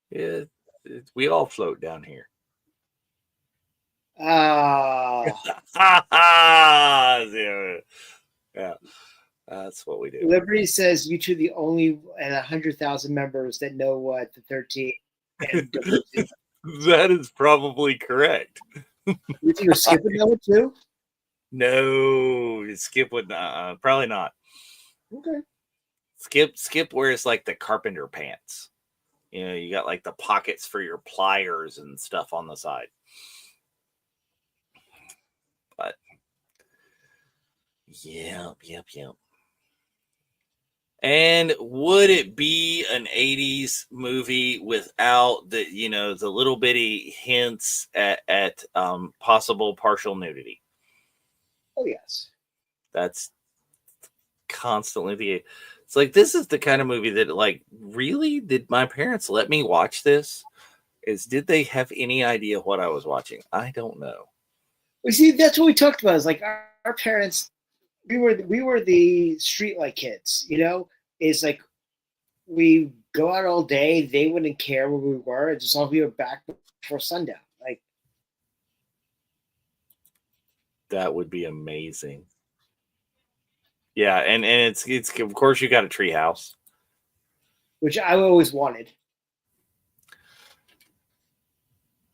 Yeah, we all float down here. Ah. Yeah, that's what we do. Liberty says you two the only and 100,000 members that know what the 13. That is probably correct. You think you're skipping that one too? No, Skip would probably not. Okay. Skip wears like the carpenter pants. You know, you got like the pockets for your pliers and stuff on the side. But yep. And would it be an 80s movie without the, the little bitty hints at possible partial nudity? Oh, yes. That's constantly it's like, this is the kind of movie that, like, really, did my parents let me watch this? Did they have any idea what I was watching? I don't know. We see, that's what we talked about. Is like our parents, we were the streetlight kids, It's like we go out all day, they wouldn't care where we were, as long as we were back before sundown. Like, that would be amazing. Yeah, and it's of course you got a treehouse, which I always wanted.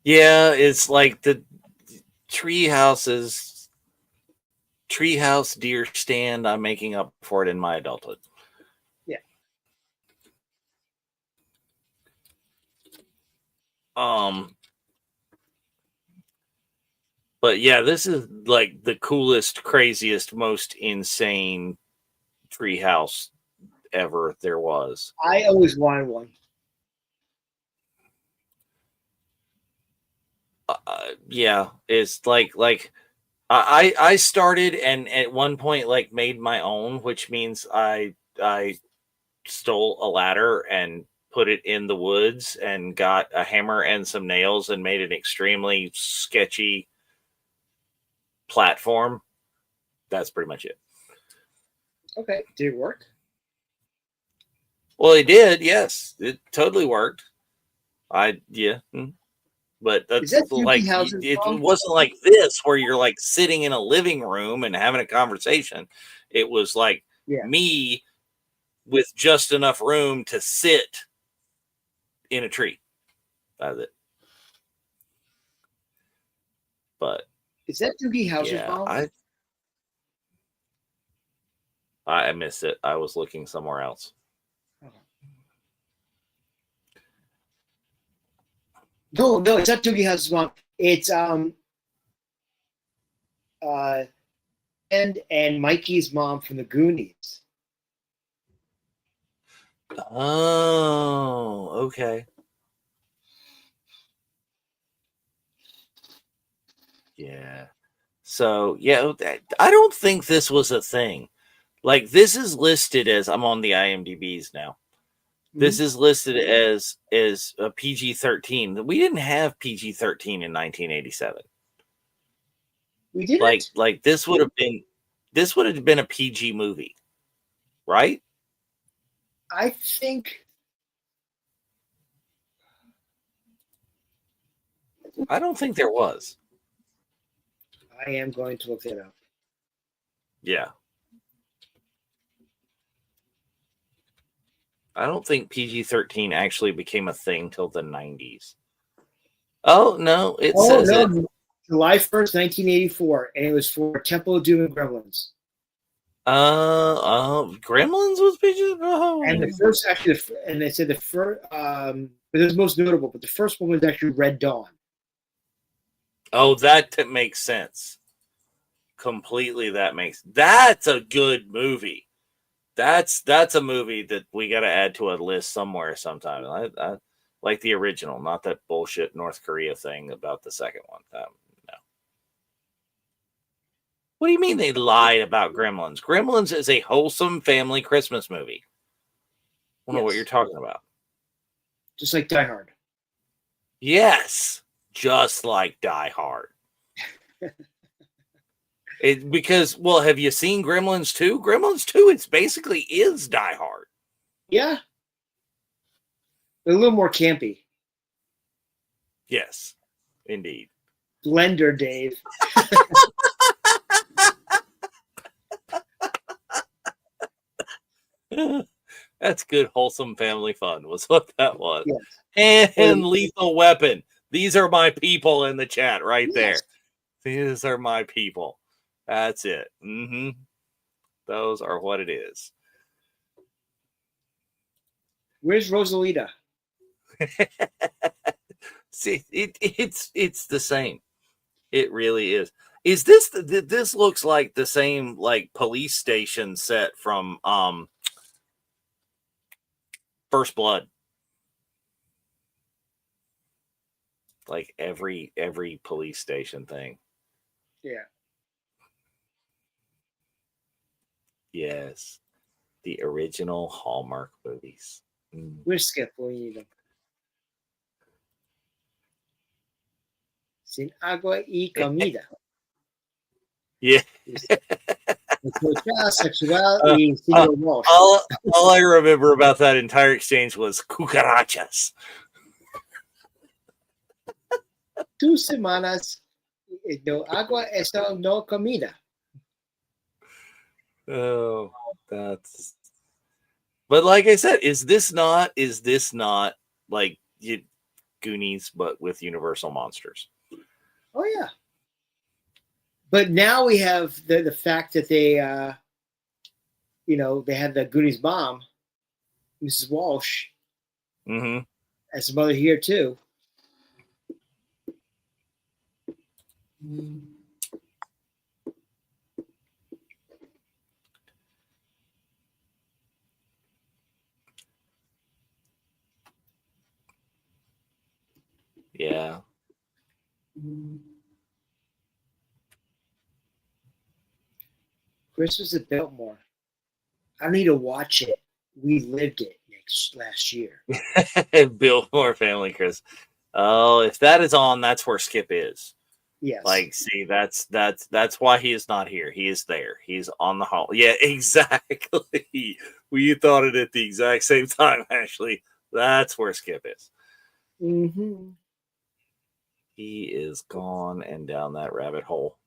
Yeah, it's like the treehouse deer stand. I'm making up for it in my adulthood. Yeah. But yeah, this is like the coolest, craziest, most insane treehouse whatever there was. I always wanted one. Yeah, it's like I started and at one point like made my own, which means I stole a ladder and put it in the woods and got a hammer and some nails and made an extremely sketchy platform. That's pretty much it. Okay, did it work? Well, it did. Yes, it totally worked. Yeah. But Is that's that like Doogie Howser's it mom? wasn't like this where you're like sitting in a living room and having a conversation. It was like Yeah. me with just enough room to sit in a tree. That's it. But Is that Doogie Howser's yeah, mom? I missed it. I was looking somewhere else. No, it's not Doogie Howser's mom. It's and Mikey's mom from the Goonies. Oh, okay. Yeah. So, yeah, I don't think this was a thing. Like, this is listed as I'm on the IMDb's now. This is listed as a PG-13. We didn't have PG-13 in 1987. We didn't. Like this would have been a PG movie, right? I think I don't think there was. I am going to look that up. Yeah. I don't think PG-13 actually became a thing till the 90s. Oh, no, it says it. July 1st, 1984, and it was for Temple of Doom and Gremlins. Gremlins was PG. Oh. And the first, actually, and they said the first, but it was most notable, but the first one was actually Red Dawn. Oh, that makes sense. Completely, that's a good movie. That's a movie that we got to add to a list somewhere sometime. I like the original, not that bullshit North Korea thing about the second one. No. What do you mean they lied about Gremlins? Gremlins is a wholesome family Christmas movie. I don't know what you're talking about. Just like Die Hard. Yes, just like Die Hard. Because, well, have you seen Gremlins 2? Gremlins 2, it's basically is Die Hard. Yeah. But a little more campy. Yes, indeed. Blender, Dave. That's good, wholesome family fun, was what that was. Yes. And Lethal Weapon. These are my people in the chat right there. Yes. These are my people. That's it. Those are what it is. Where's Rosalita? See, it's the same. It really is. Is this looks like the same like police station set from First Blood? Like every police station thing. Yeah. Yes. The original Hallmark movies. Where's Skip? We need him. Sin agua y comida. Yeah. Sexual y Señor Walsh. All I remember about that entire exchange was cucarachas. 2 semanas no agua, eso no comida. Oh, that's. But like I said, is this not like Goonies but with Universal monsters? Oh yeah. But now we have the fact that they they had the Goonies mom, Mrs. Walsh, as a mother here too. Christmas at Biltmore. I don't need to watch it. We lived it last year. Biltmore Family Chris. Oh, if that is on, that's where Skip is. Yes. Like, see, that's why he is not here. He is there. He's on the hall. Yeah, exactly. We thought it at the exact same time, Ashley. That's where Skip is. Mm-hmm. He is gone and down that rabbit hole.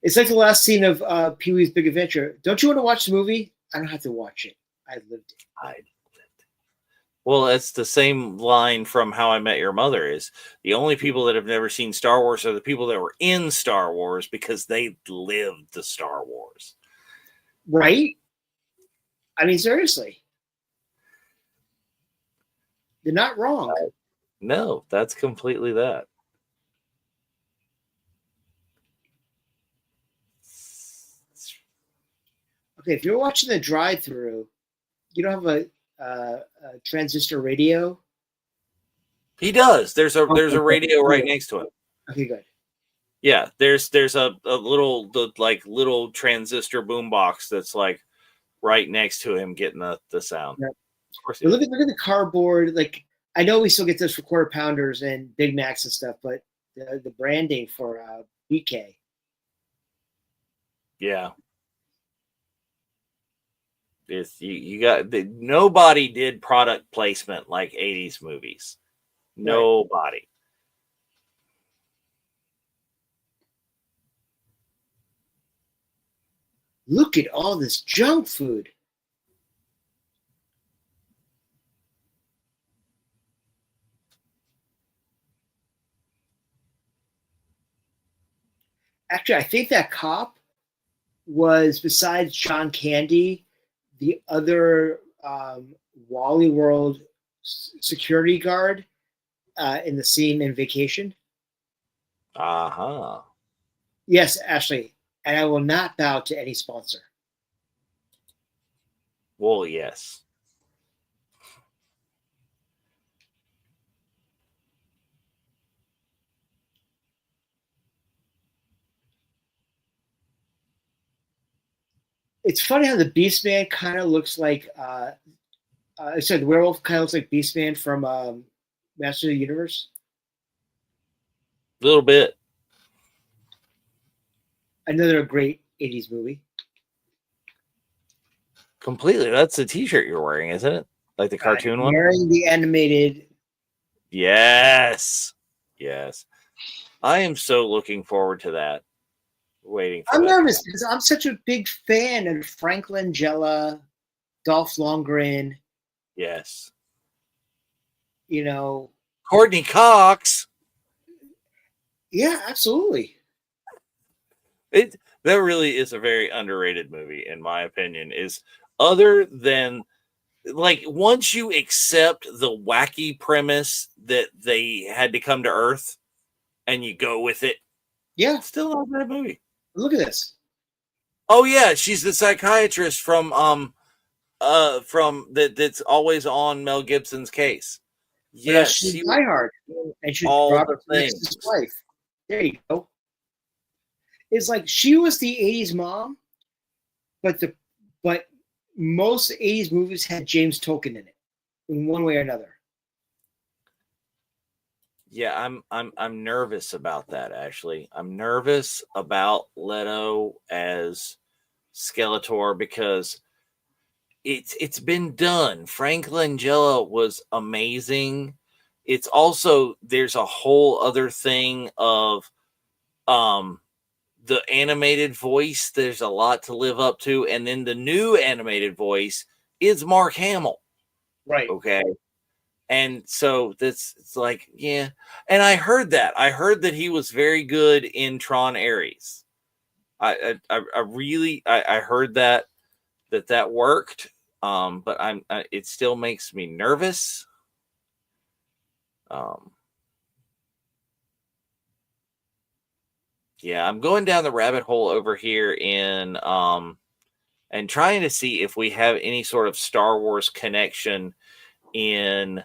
It's like the last scene of Pee-wee's Big Adventure. Don't you want to watch the movie? I don't have to watch it. I lived it. Well, it's the same line from How I Met Your Mother is the only people that have never seen Star Wars are the people that were in Star Wars because they lived the Star Wars. Right? I mean, seriously. They're not wrong. No, that's completely that. Okay, if you're watching the drive-through, you don't have a transistor radio. He does. There's a radio right next to him. Okay, good. Yeah, there's a little transistor boombox that's like right next to him getting the sound. Yeah. Of course. Look at the cardboard. Like, I know we still get this for quarter pounders and Big Macs and stuff, but the branding for BK. Yeah. It's you got nobody did product placement like 80s movies. Nobody. Right. Look at all this junk food. Actually, I think that cop was, besides John Candy, the other Wally World security guard in the scene in Vacation. Uh-huh. Yes, Ashley. And I will not bow to any sponsor. Well, yes. It's funny how the Beastman kind of looks like I said the werewolf kind of looks like Beastman from Master of the Universe. A little bit. Another great 80s movie. Completely. That's the t-shirt you're wearing, isn't it? Like the cartoon one? Wearing the animated. Yes. Yes. I am so looking forward to that. Waiting for I'm nervous because I'm such a big fan of Frank Langella, Dolph Lundgren. Yes. You know, Courtney Cox. Yeah, absolutely. That really is a very underrated movie, in my opinion. Is other than like once you accept the wacky premise that they had to come to Earth and you go with it. Yeah. Still not a bad movie. Look at this. Oh yeah, she's the psychiatrist from that's always on Mel Gibson's case. Yes, she's Die Hard, and she's all Robert the things. His wife. There you go. It's like she was the '80s mom, but most '80s movies had James Tolkien in it, in one way or another. Yeah, I'm nervous about that. Actually, I'm nervous about Leto as Skeletor because it's been done. Frank Langella was amazing. It's also there's a whole other thing of the animated voice. There's a lot to live up to, and then the new animated voice is Mark Hamill. Right. Okay. And so it's like, yeah. And I heard that he was very good in Tron Ares. I really heard that worked. But it still makes me nervous. Yeah, I'm going down the rabbit hole over here in and trying to see if we have any sort of Star Wars connection in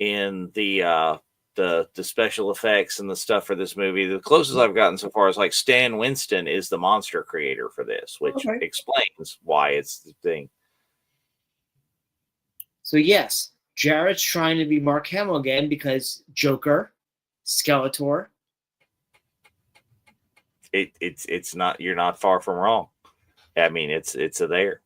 the the special effects and the stuff for this movie. The closest I've gotten so far is like Stan Winston is the monster creator for this, which explains why it's the thing. So yes, Jared's trying to be Mark Hamill again because Joker, Skeletor. It's not, you're not far from wrong. I mean, it's there.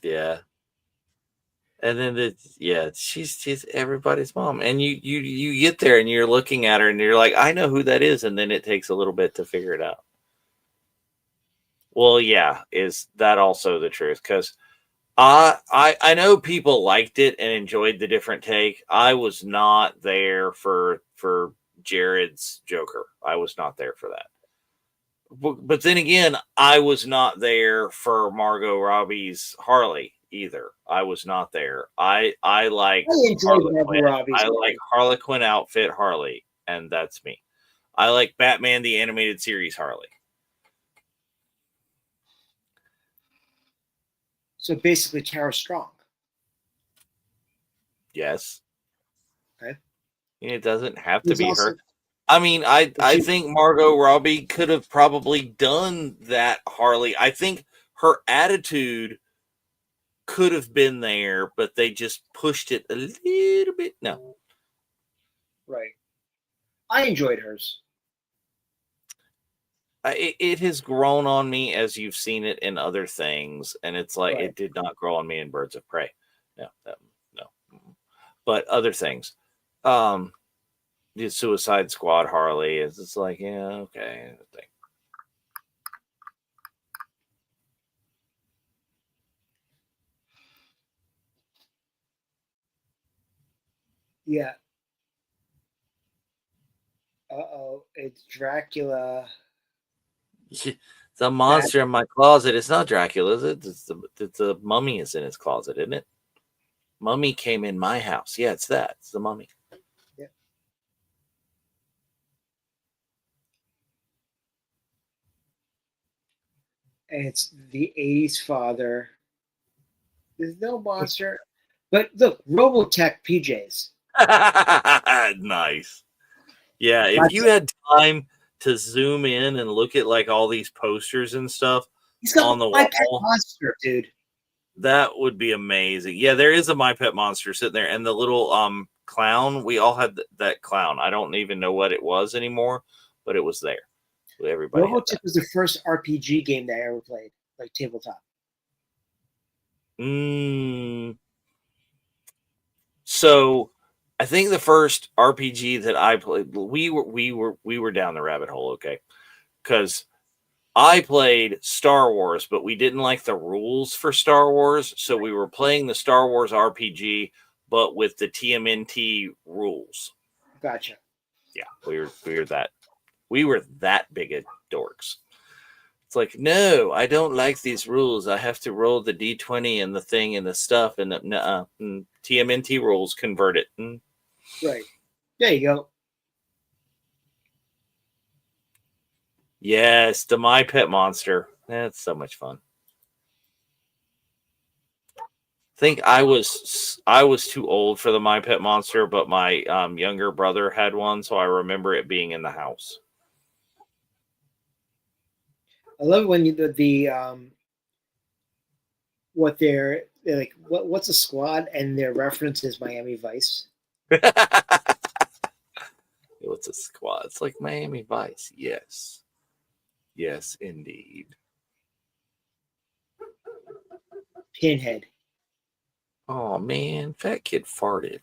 Yeah. And then she's everybody's mom. And you get there and you're looking at her and you're like, I know who that is. And then it takes a little bit to figure it out. Well, yeah, is that also the truth? Because I know people liked it and enjoyed the different take. I was not there for Jared's Joker. I was not there for that. But then again, I was not there for Margot Robbie's Harley either. I was not there. I like I like Harley Quinn outfit Harley, and that's me. I like Batman the Animated Series Harley. So basically, Tara Strong. Yes. Okay. It doesn't have to be her. I mean, I think Margot Robbie could have probably done that Harley. I think her attitude could have been there, but they just pushed it a little bit. No. Right. I enjoyed hers. It has grown on me as you've seen it in other things, and it's like it did not grow on me in Birds of Prey. No. But other things. The Suicide Squad Harley is just like, yeah, okay. Yeah. Uh-oh, it's Dracula. The monster in my closet. It's not Dracula, is it? It's the mummy is in his closet, isn't it? Mummy came in my house. Yeah, it's that. It's the mummy. Yeah. And it's the 80s father. There's no monster. But look, Robotech PJs. Nice. Yeah, if you had time to zoom in and look at like all these posters and stuff on the wall, monster, dude. That would be amazing. Yeah, there is a My Pet Monster sitting there, and the little clown. We all had that clown. I don't even know what it was anymore, but it was there. Everybody. Robotech was the first RPG game that I ever played, like tabletop. So I think the first RPG that I played, we were down the rabbit hole, okay? Because I played Star Wars, but we didn't like the rules for Star Wars, so we were playing the Star Wars RPG, but with the TMNT rules. Gotcha. Yeah, we were that big of dorks. It's like, no, I don't like these rules. I have to roll the D20 and the thing and the stuff, and TMNT rules convert it. Right. There you go. Yes, the My Pet Monster. That's so much fun. I think I was too old for the My Pet Monster, but my younger brother had one, so I remember it being in the house. I love when what they're like. What's a squad, and their reference is Miami Vice. What's a squad? It's like Miami Vice. Yes. Yes, indeed. Pinhead. Oh man, fat kid farted.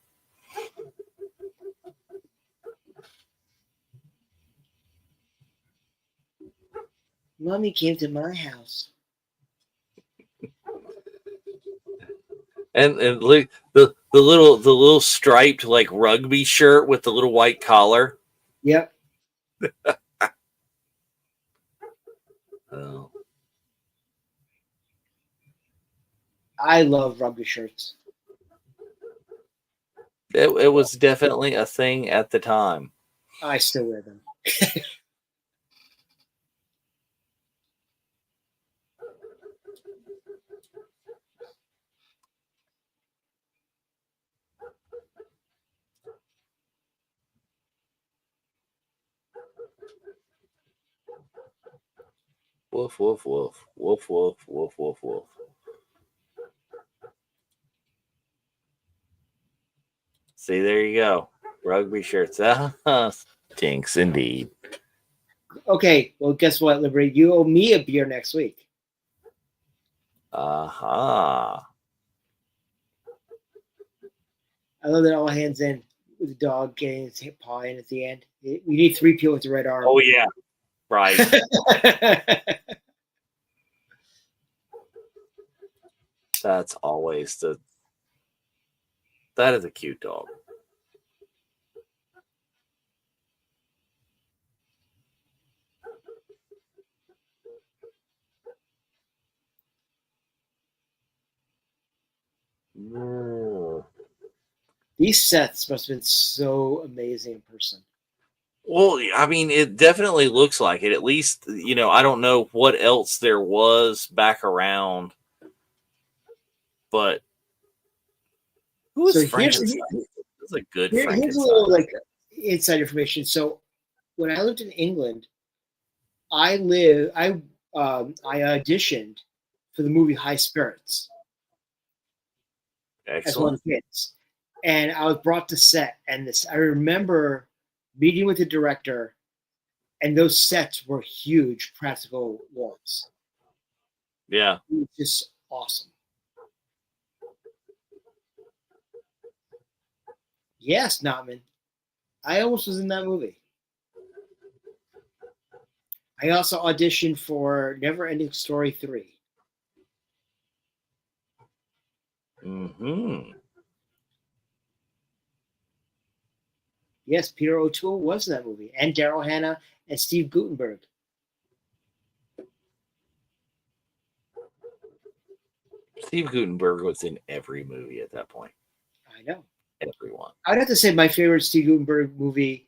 Mommy came to my house. And look, the little striped like rugby shirt with the little white collar. Yep. Oh. I love rugby shirts. It was definitely a thing at the time. I still wear them. Woof, woof, woof. Woof, woof, woof, woof, woof. See, there you go. Rugby shirts. Jinx indeed. Okay, well, guess what, Liberty? You owe me a beer next week. Aha. I love that all hands in with the dog getting his paw in at the end. We need 3 people with the red arm. Oh, yeah. Right. That's always the. That is a cute dog. These sets must have been so amazing in person. Well, I mean, it definitely looks like it. At least, I don't know what else there was back around, but who was So Frankenstein? That's a good here's a Frankenstein. little like inside information. So when I lived in England, I auditioned for the movie High Spirits as one of Excellent. the kids, and I was brought to set. And I remember meeting with the director, and those sets were huge practical walls. Yeah. It was just awesome. Yes, Notman. I almost was in that movie. I also auditioned for Never Ending Story 3. Mm-hmm. Yes, Peter O'Toole was in that movie, and Daryl Hannah and Steve Guttenberg. Steve Guttenberg was in every movie at that point. I know. Everyone. I'd have to say my favorite Steve Guttenberg movie,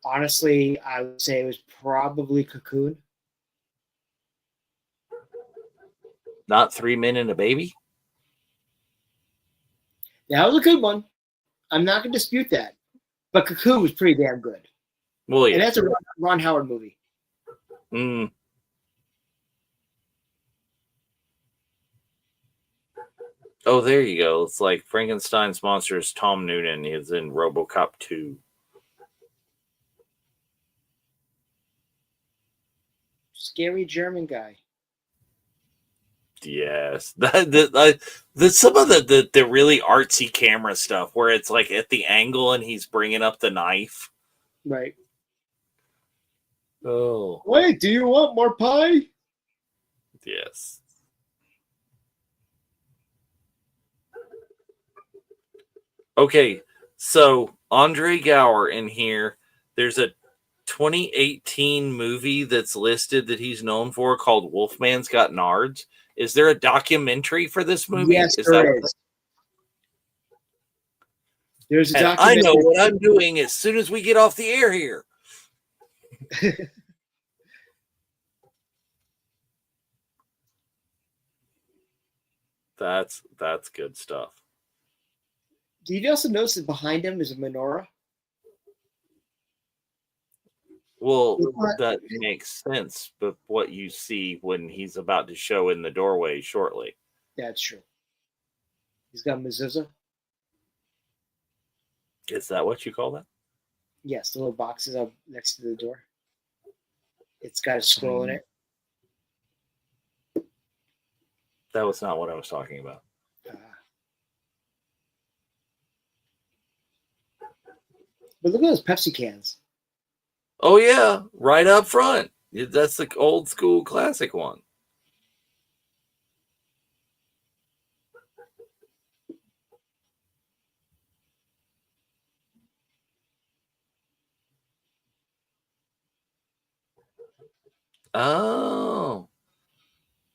honestly, I would say it was probably Cocoon. Not 3 Men and a Baby? That was a good one. I'm not going to dispute that. But Cocoon was pretty damn good. Well, yeah. And that's a Ron Howard movie. Mm. Oh, there you go. It's like Frankenstein's monsters. Tom Noonan is in RoboCop 2. Scary German guy. Yes, the some of the really artsy camera stuff where it's like at the angle and he's bringing up the knife. Right. Oh, Wait, do you want more pie? yes. Okay, so Andre Gower in here. There's a 2018 movie that's listed that he's known for called Wolfman's Got Nards. Is there a documentary for this movie? Yes, Is there that is. There's a and I documentary. know what I'm doing as soon as we get off the air here. That's good stuff. Do you also notice that behind him is a menorah? Well, that makes sense, but what you see when he's about to show in the doorway shortly. That's true. He's got a mezuzah. Is that what you call that? Yes, the little boxes up next to the door. It's got a scroll in it. That was not what I was talking about. But look at those Pepsi cans. Oh yeah, right up front. That's the old school classic one. Oh.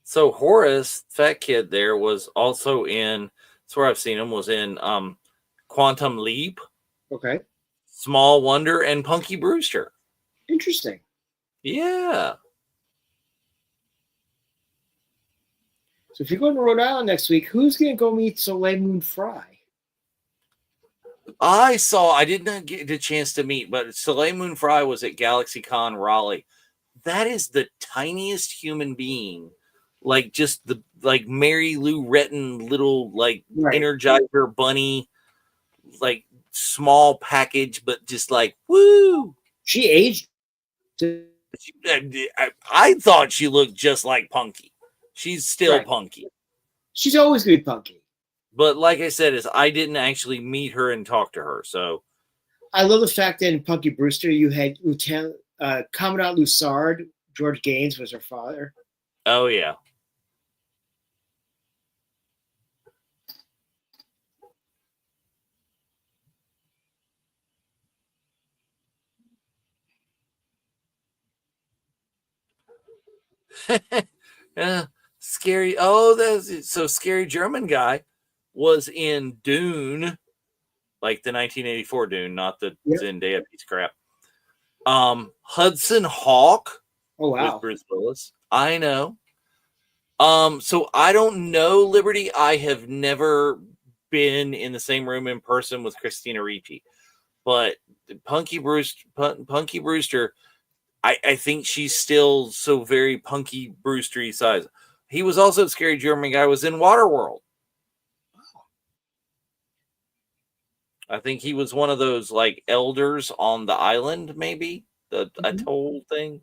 So Horace, fat kid, there was also in. That's where I've seen him. Was in Quantum Leap, Okay. Small Wonder, and Punky Brewster. Interesting. Yeah. So if you're going to Rhode Island next week, who's going to go meet Soleil Moon Frye? I did not get the chance to meet, but Soleil Moon Frye was at GalaxyCon Raleigh. That is the tiniest human being. Like just the like Mary Lou Retton little like Right. Energizer bunny, like small package, but just like woo. She aged. I thought she looked just like Punky. She's still Right. Punky. She's always good, Punky. But like I said, is I didn't actually meet her and talk to her. So I love the fact that in Punky Brewster you had Lieutenant Commandant Lussard. George Gaines was her father. oh yeah. Yeah, scary. Oh, that's so scary. German guy was in Dune, like the 1984 Dune, not the Yep. Zendaya piece of crap. Hudson Hawk Oh with wow. Bruce Willis. I know. So I don't know Liberty. I have never been in the same room in person with Christina Ricci, but Punky Brewster. I think she's still so very Punky Brewstery size. He was also a scary German guy. Was in Waterworld. I think he was one of those like elders on the island, maybe the atoll thing.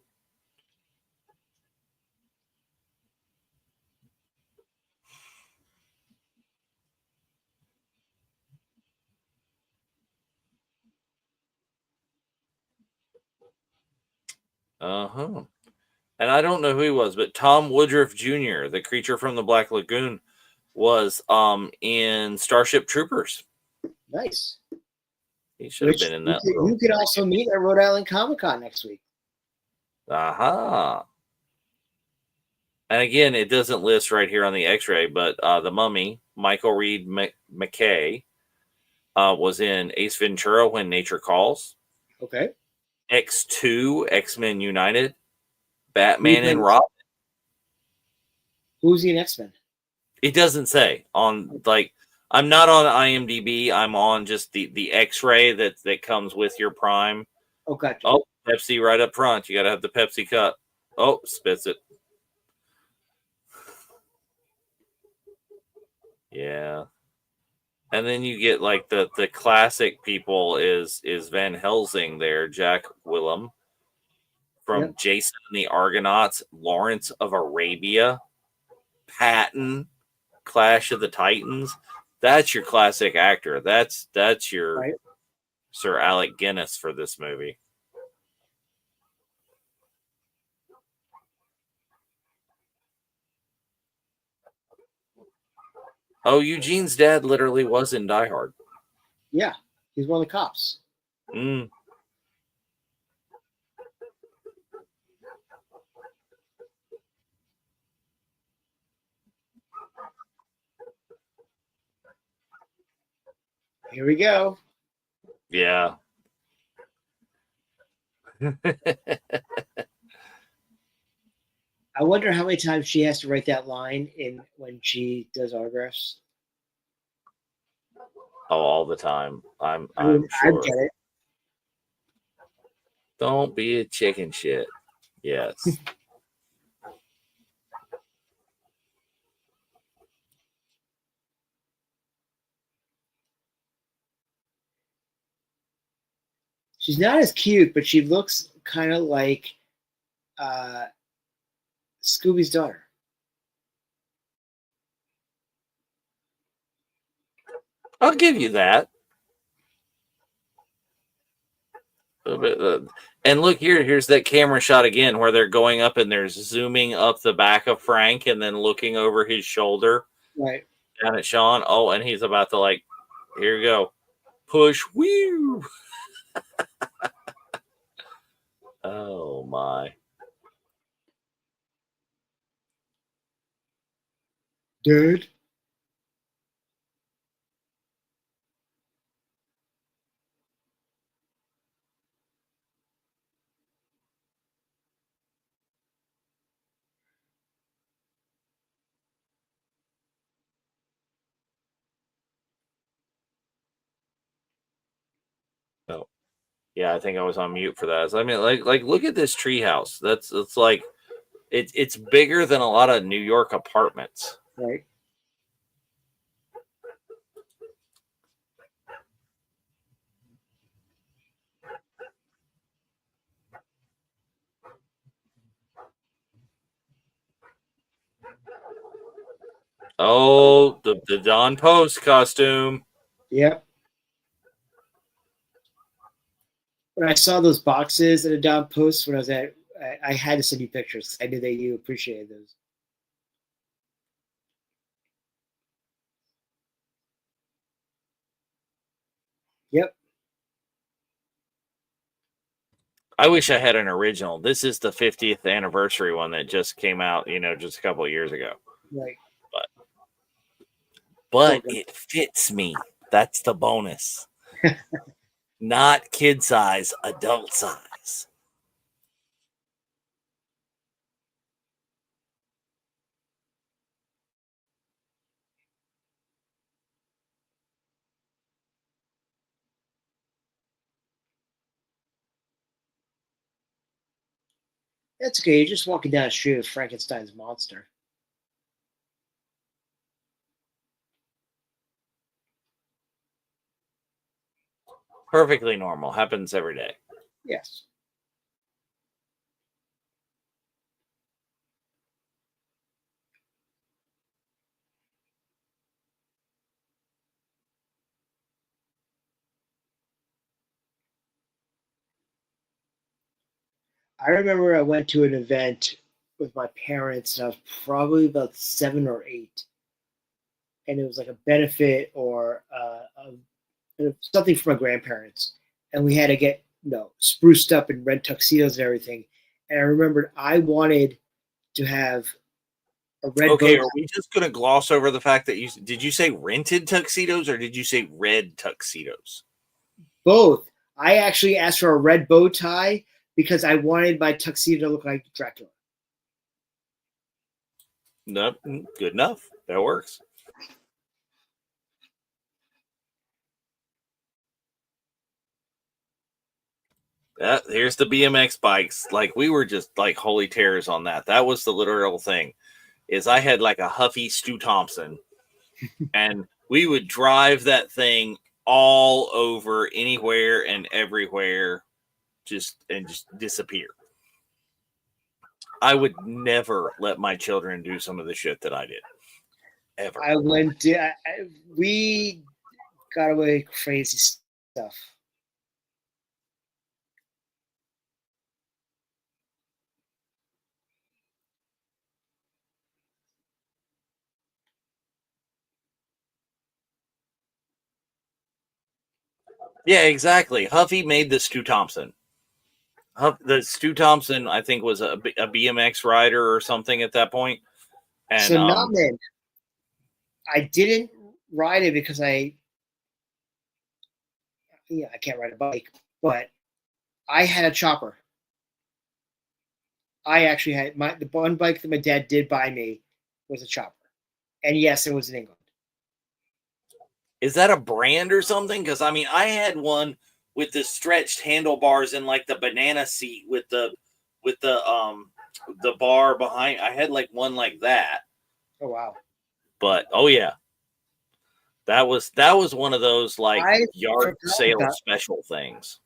Uh-huh. And I don't know who he was, but Tom Woodruff Jr., the creature from the Black Lagoon, was in Starship Troopers. Nice. He should have been in that. You could also meet at Rhode Island Comic Con next week. Aha. And again, it doesn't list right here on the X-ray, but the Mummy, Michael Reed McKay, was in Ace Ventura: When Nature Calls. Okay. X2, X-Men United, Batman and Robin. Who's he in X-Men? It doesn't say on like I'm not on IMDb. I'm on just the X-ray that comes with your Prime. Oh, gotcha. Oh, Pepsi right up front. You got to have the Pepsi cup. Oh, spits it. Yeah. And then you get like the classic people is Van Helsing there, Jack Willem from Jason and the Argonauts, Lawrence of Arabia, Patton, Clash of the Titans. That's your classic actor. That's your Sir Alec Guinness for this movie. Oh, Eugene's dad literally was in Die Hard. Yeah, he's one of the cops. Mm. Here we go. Yeah. I wonder how many times she has to write that line in when she does autographs. Oh, all the time. I'm I sure. get it. Don't be a chicken shit. Yes. She's not as cute, but she looks kind of like Scooby's daughter. I'll give you that. And look here, here's that camera shot again where they're going up and they're zooming up the back of Frank and then looking over his shoulder. Right. Down at Sean. Oh, and he's about to like, here you go. Push. Woo. Oh my. Dude. Oh, yeah, I think I was on mute for that. I mean, like look at this treehouse. It's like it's bigger than a lot of New York apartments. Right. Oh, the Don Post costume. Yep. When I saw those boxes at a Don Post when I was I had to send you pictures. I knew that you appreciated those. Yep. I wish I had an original. This is the 50th anniversary one that just came out, just a couple of years ago. Right. But it fits me. That's the bonus. Not kid size, adult size. That's okay. You're just walking down the street with Frankenstein's monster. Perfectly normal. Happens every day. Yes. I remember I went to an event with my parents, and I was probably about 7 or 8, and it was like a benefit or something for my grandparents, and we had to get spruced up in red tuxedos and everything. And I remembered I wanted to have a red Okay, bow are we just going to gloss over the fact that did you say rented tuxedos or did you say red tuxedos? both. I actually asked for a red bow tie because I wanted my tuxedo to look like Dracula. No, good enough. That works. Here's the BMX bikes. Like we were just like holy terrors on that. That was the literal thing. Is I had like a Huffy Stu Thompson, and we would drive that thing all over anywhere and everywhere, just disappear. I would never let my children do some of the shit that I did. Ever. We got away with crazy stuff. Yeah, exactly. Huffy made the Stu Thompson. The Stu Thompson, I think, was a BMX rider or something at that point. And so Naaman, I didn't ride it because I can't ride a bike, but I had a chopper. I actually had the one bike that my dad did buy me was a chopper, and yes, it was in England. Is that a brand or something? Because I mean, I had one with the stretched handlebars and like the banana seat with the bar behind. I had like one like that. Oh wow! But oh yeah, that was one of those like yard sale special things.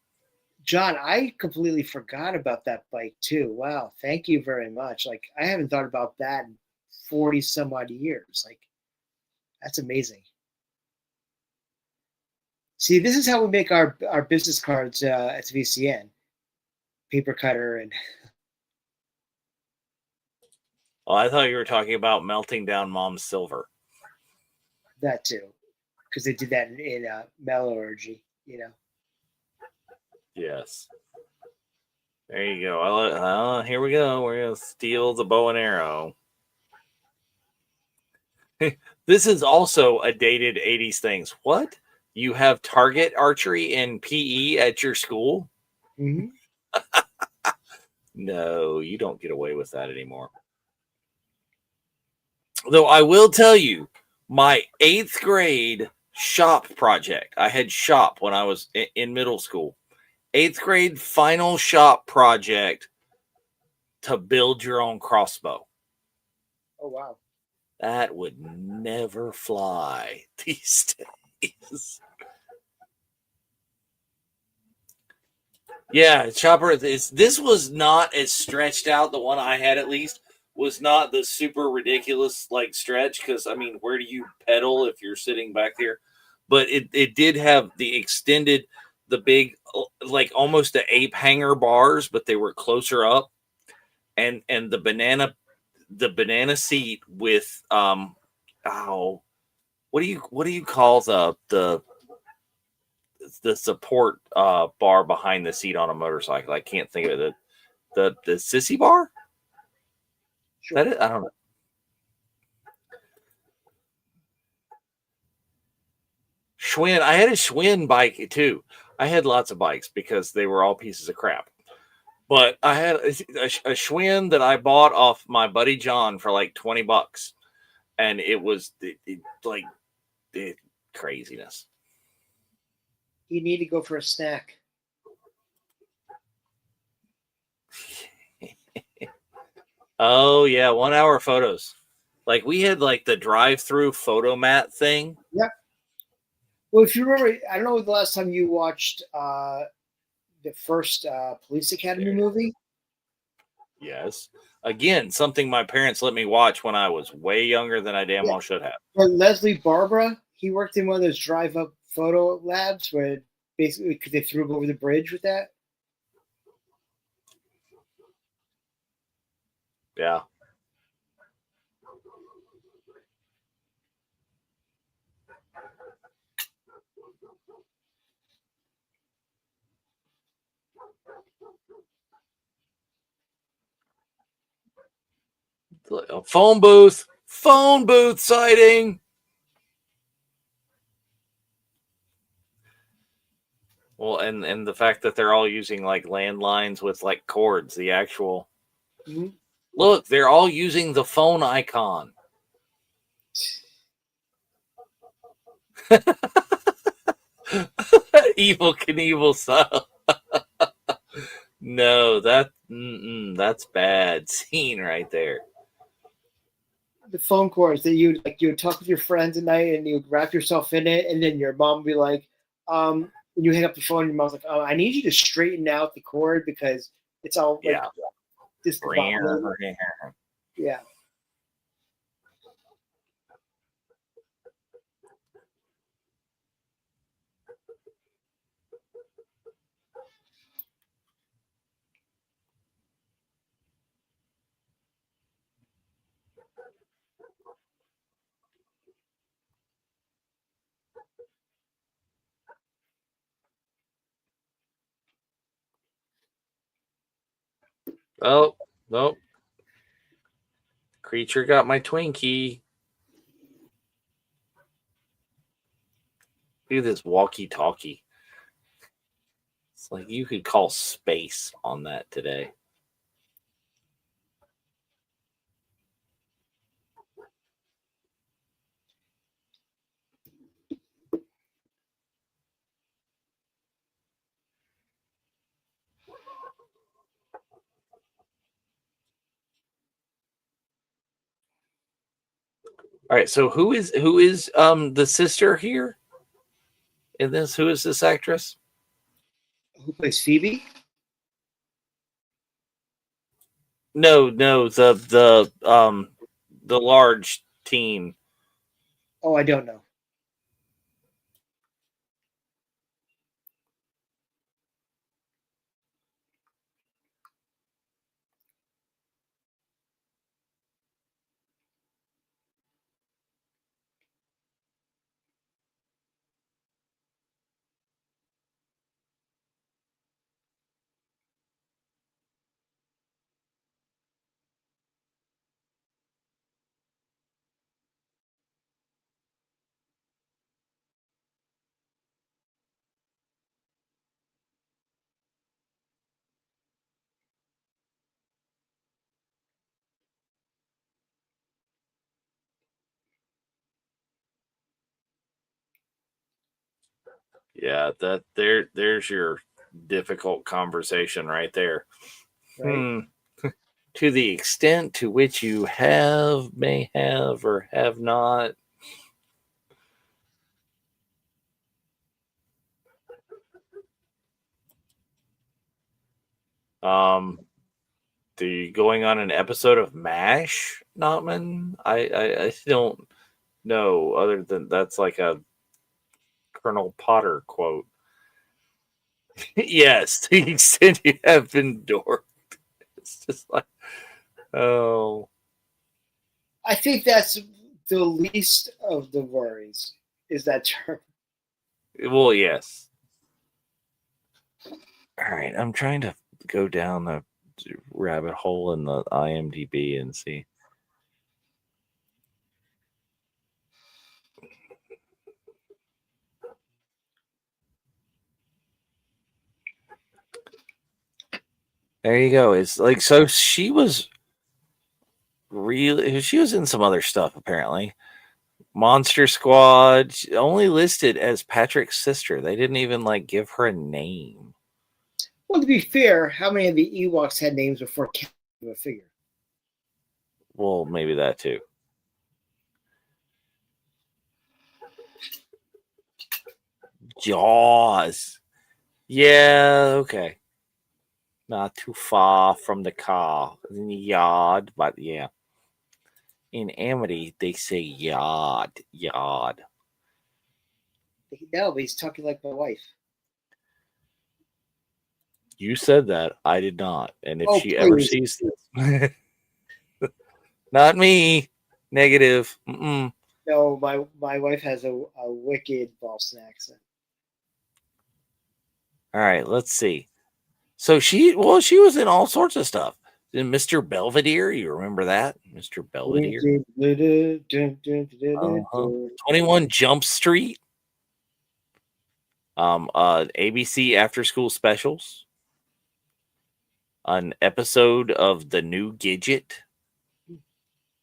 John, I completely forgot about that bike too. Wow, thank you very much. Like I haven't thought about that in 40 some odd years. Like that's amazing. See, this is how we make our business cards at VCN. Paper cutter and. Oh, I thought you were talking about melting down Mom's silver. That too, because they did that in Metallurgy, Yes. There you go. Here we go. We're gonna steal the bow and arrow. This is also a dated 80s things. What? You have target archery and PE at your school? Mm-hmm. No, you don't get away with that anymore. Though I will tell you, my 8th grade shop project, I had shop when I was in middle school. 8th grade final shop project to build your own crossbow. Oh wow. That would never fly these days. Yeah, chopper. This was not as stretched out. The one I had, at least, was not the super ridiculous like stretch. Because I mean, where do you pedal if you're sitting back there? But it did have the extended, the big, like almost the ape hanger bars, but they were closer up, and the banana seat with oh, what do you call the support bar behind the seat on a motorcycle? I can't think of it. The sissy bar? Sure. That is, I don't know. Schwinn. I had a Schwinn bike too. I had lots of bikes because they were all pieces of crap. But I had a Schwinn that I bought off my buddy John for like $20, and it was like craziness. You need to go for a snack. Oh yeah, 1 hour photos. Like we had like the drive-through photo mat thing. Yep. Well, if you remember, I don't know the last time you watched the first Police Academy movie. Yes. Again, something my parents let me watch when I was way younger than I damn well should have. But Leslie Barbara, he worked in one of those drive-up photo labs where basically they threw him over the bridge with that. Yeah. A phone booth sighting. Well, and the fact that they're all using like landlines with like cords, the actual look, they're all using the phone icon. Evil Knievel style. No, that's bad scene right there. The phone cords that you would talk with your friends at night and you'd wrap yourself in it, and then your mom would be like, when you hang up the phone, your mom's like, "Oh, I need you to straighten out the cord because it's all like this." Yeah. Oh, nope. Creature got my Twinkie. Look at this walkie-talkie. It's like you could call space on that today. All right, so who is the sister here in this? Who is this actress? Who plays Phoebe? No, the large teen. Oh, I don't know. Yeah, there's your difficult conversation right there. Right? To the extent to which you may have, or have not. Going on an episode of MASH, Notman? I don't know, other than that's like a Colonel Potter quote. Yes, to the extent you have been dorked. It's just like, oh. I think that's the least of the worries, is that term. Well, yes. All right, I'm trying to go down the rabbit hole in the IMDb and see. There you go. It's like, so she was in some other stuff apparently. Monster Squad, only listed as Patrick's sister. They didn't even like give her a name. Well, to be fair, how many of the Ewoks had names before Cat a figure? Well, maybe that too. Jaws. Yeah, okay. Not too far from the car. In the yard, but yeah. In Amity, they say yard. Yard. No, but he's talking like my wife. You said that. I did not. And if she please. ever sees this, not me. Negative. Mm-mm. No, my wife has a wicked Boston accent. All right, let's see. So she was in all sorts of stuff. In Mr. Belvedere, you remember that? Mr. Belvedere. 21 Jump Street. ABC After School Specials. An episode of The New Gidget.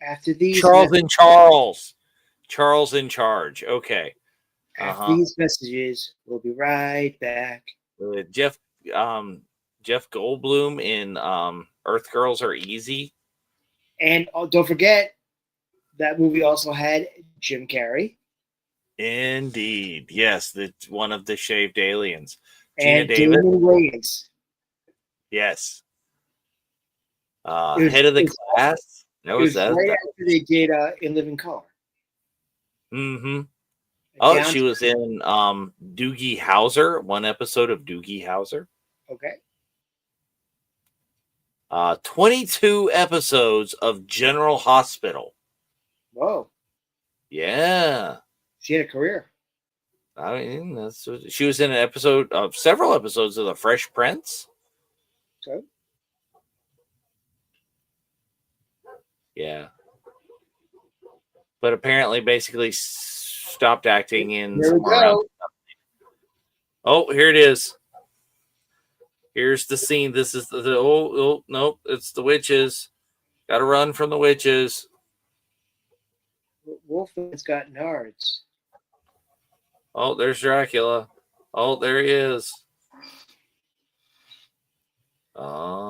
After these Charles in Charge. Okay. After these messages, we'll be right back. Jeff Goldblum in Earth Girls Are Easy. And don't forget, that movie also had Jim Carrey. Indeed. Yes, that's one of the shaved aliens. And Gina Davis. Damon Wayans. Yes. Head of the Class. That was right after they did In Living Color. Mm-hmm. Oh, she was in Doogie Howser, one episode of Doogie Howser. Okay. 22 episodes of General Hospital. Whoa. Yeah. She had a career. I mean, she was in several episodes of The Fresh Prince. Okay. Yeah. But apparently basically stopped acting in There we go. Oh, here it is. Here's the scene. This is nope, it's the witches. Gotta run from the witches. Wolfman's got nards. Oh, there's Dracula. Oh, there he is.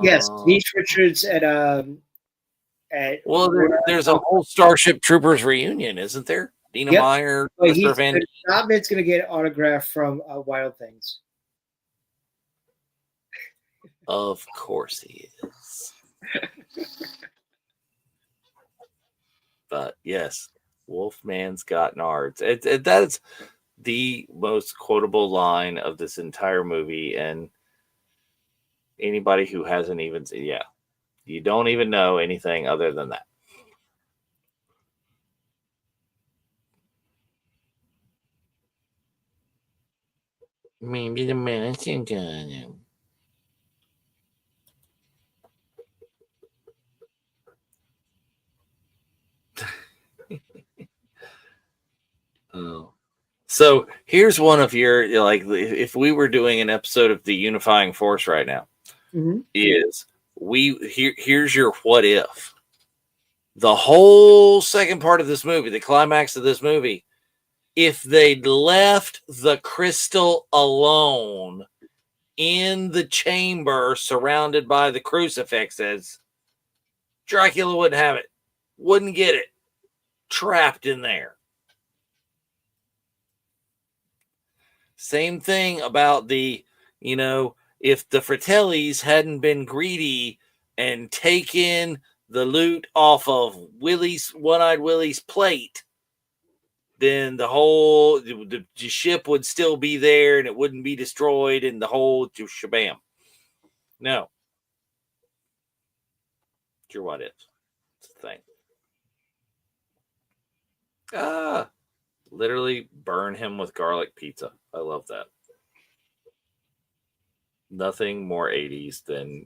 Yes, Denise Richards at well, there's a whole Starship Troopers reunion, isn't there? Dina Meyer, Christopher Van. Notman's going to get an autograph from Wild Things. Of course he is. But yes, Wolfman's got nards. That's the most quotable line of this entire movie, and anybody who hasn't even seen, you don't even know anything other than that. Maybe the mansion gun. Oh. So here's one of your, like, if we were doing an episode of the Unifying Force right now, here's your what if. The whole second part of this movie, the climax of this movie, if they'd left the crystal alone in the chamber surrounded by the crucifixes, Dracula wouldn't have it, wouldn't get it, trapped in there. Same thing about the, if the Fratellis hadn't been greedy and taken the loot off of One-Eyed Willie's plate, then the ship would still be there and it wouldn't be destroyed and the whole shabam. No. Sure, what is? It's a thing. Literally burn him with garlic pizza. I love that. Nothing more 80s than,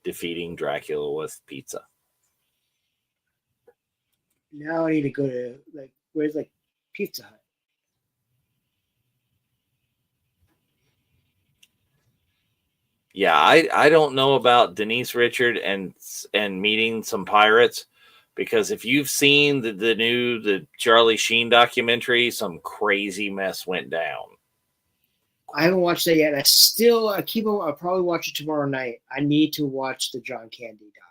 defeating Dracula with pizza. Now I need to go to where's Pizza Hut? Yeah, I don't know about Denise Richard and meeting some pirates, because if you've seen the Charlie Sheen documentary, some crazy mess went down. I haven't watched that yet. I'll probably watch it tomorrow night. I need to watch the John Candy doc.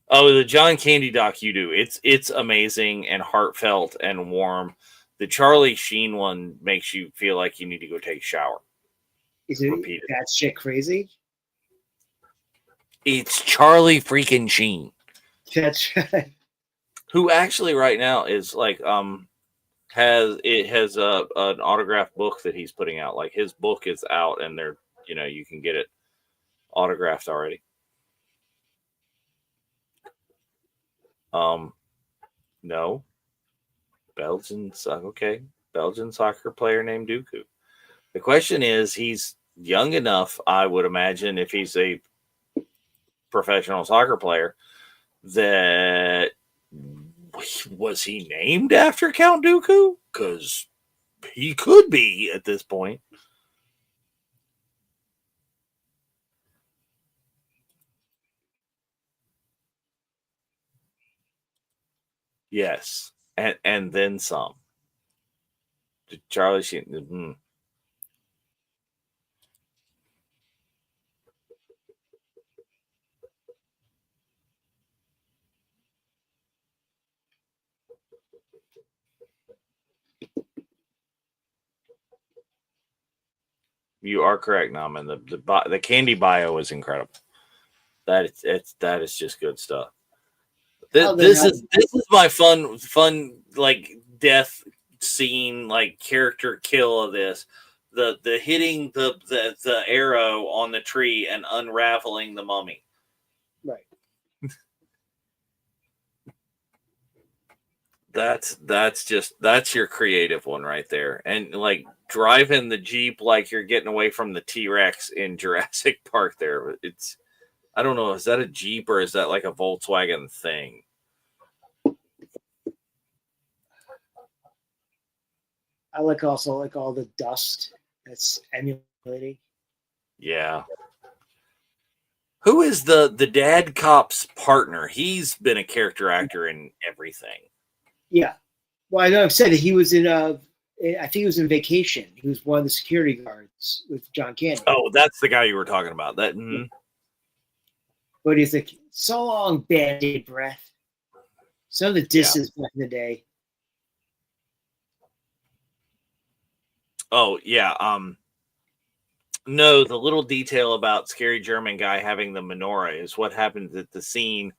Oh, the John Candy doc, you do. It's amazing and heartfelt and warm. The Charlie Sheen one makes you feel like you need to go take a shower. Is it that shit crazy? It's Charlie freaking Sheen. That's right. Who actually right now is has an autographed book that he's putting out. Like, his book is out and they're, you can get it autographed already. No. Belgian soccer player named Dooku. The question is, he's young enough, I would imagine, if he's a professional soccer player, that was he named after Count Dooku? Because he could be at this point. Yes, and then some. Charlie Sheen. You are correct, Naman. The candy bio is incredible. That is just good stuff. This is my fun like death scene, like character kill of this. The hitting the arrow on the tree and unraveling the mummy. Right. That's your creative one right there. And like driving the Jeep like you're getting away from the T-Rex in Jurassic Park there. I don't know, is that a Jeep or is that like a Volkswagen thing? I like all the dust that's emulating. Yeah. Who is the dad cop's partner? He's been a character actor in everything. Yeah. Well, I know I've said that he was in I think he was in Vacation. He was one of the security guards with John Candy. Oh, that's the guy you were talking about. That. Mm-hmm. But he's like, so long, Band-Aid breath. Some of the disses back in the day. Oh, yeah. No, the little detail about Scary German Guy having the menorah is what happens at the scene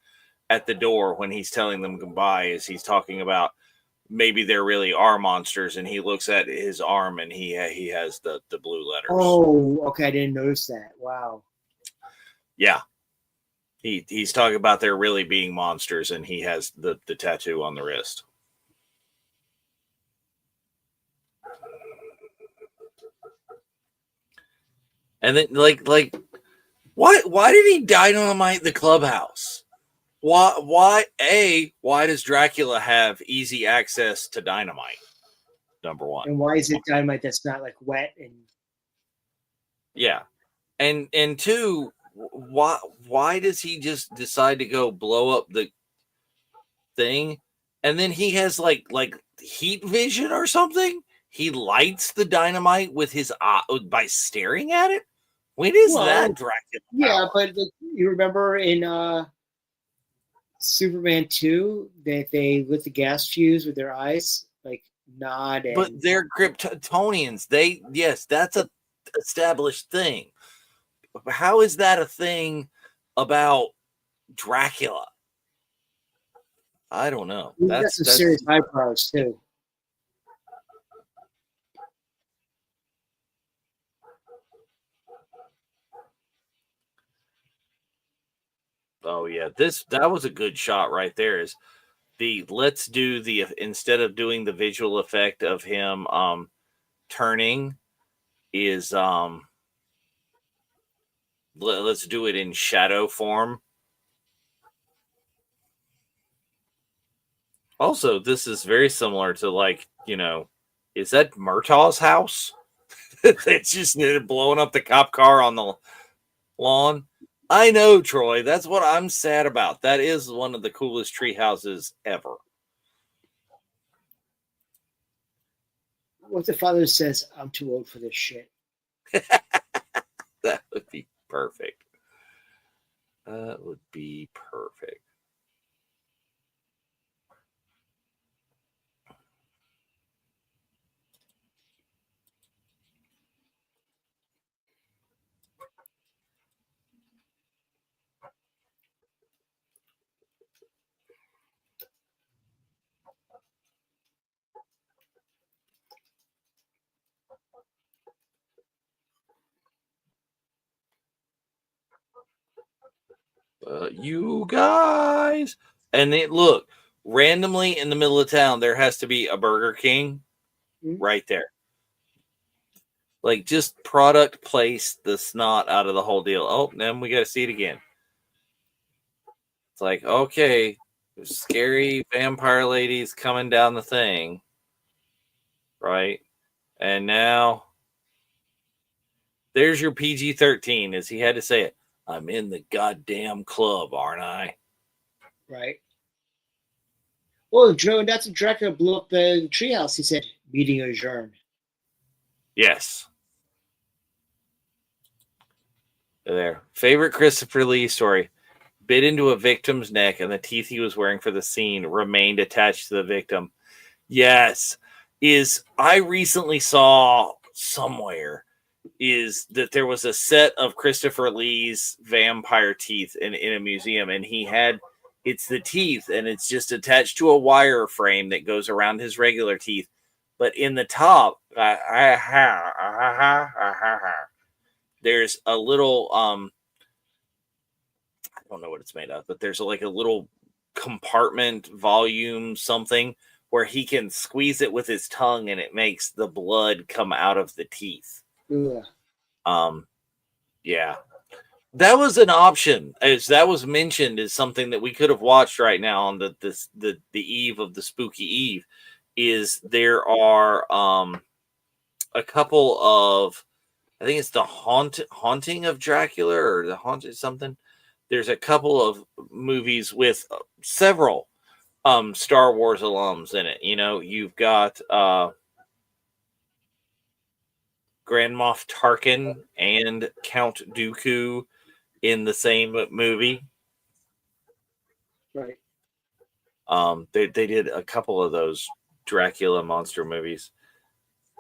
at the door when he's telling them goodbye, is he's talking about maybe there really are monsters, and he looks at his arm and he has the blue letters. Oh, okay. I didn't notice that. Wow. Yeah. He's talking about there really being monsters, and he has the tattoo on the wrist. And then like why did he dynamite the clubhouse? Why does Dracula have easy access to dynamite? Number one. And why is it dynamite that's not like wet and yeah. And two, why does he just decide to go blow up the thing? And then he has like heat vision or something? He lights the dynamite with his eye by staring at it. When is that Dracula? Yeah, but you remember in Superman 2 that they lit the gas fuse with their eyes, like nod and. But they're Kryptonians. That's a established thing. How is that a thing about Dracula? I don't know. That's some serious eyebrows too. Oh yeah, that was a good shot right there. Is let's do the instead of doing the visual effect of him turning is let's do it in shadow form. Also, this is very similar to is that Murtaugh's house? It's just blowing up the cop car on the lawn. I know, Troy. That's what I'm sad about. That is one of the coolest tree houses ever. What if the father says, "I'm too old for this shit"? That would be perfect. That would be perfect. You guys, and look, randomly in the middle of town, there has to be a Burger King right there. Like, just product place the snot out of the whole deal. Oh, then we got to see it again. It's like, okay, scary vampire ladies coming down the thing, right? And now there's your PG-13, as he had to say it. I'm in the goddamn club, aren't I? Right. Well, Joe, that's when Dracula blew up the treehouse. He said, "Meeting adjourned." Yes. There. Favorite Christopher Lee story. Bit into a victim's neck, and the teeth he was wearing for the scene remained attached to the victim. Yes. I recently saw somewhere is that there was a set of Christopher Lee's vampire teeth in a museum, and it's the teeth, and it's just attached to a wire frame that goes around his regular teeth. But in the top, there's a little I don't know what it's made of, but there's a little compartment volume something where he can squeeze it with his tongue and it makes the blood come out of the teeth. Ugh. Yeah. That was an option, as that was mentioned as something that we could have watched right now on the eve of the spooky eve. Is there are a couple of, I think it's the haunting of Dracula or the haunted something. There's a couple of movies with several Star Wars alums in it. You've got Grand Moff Tarkin and Count Dooku in the same movie. Right. They did a couple of those Dracula monster movies.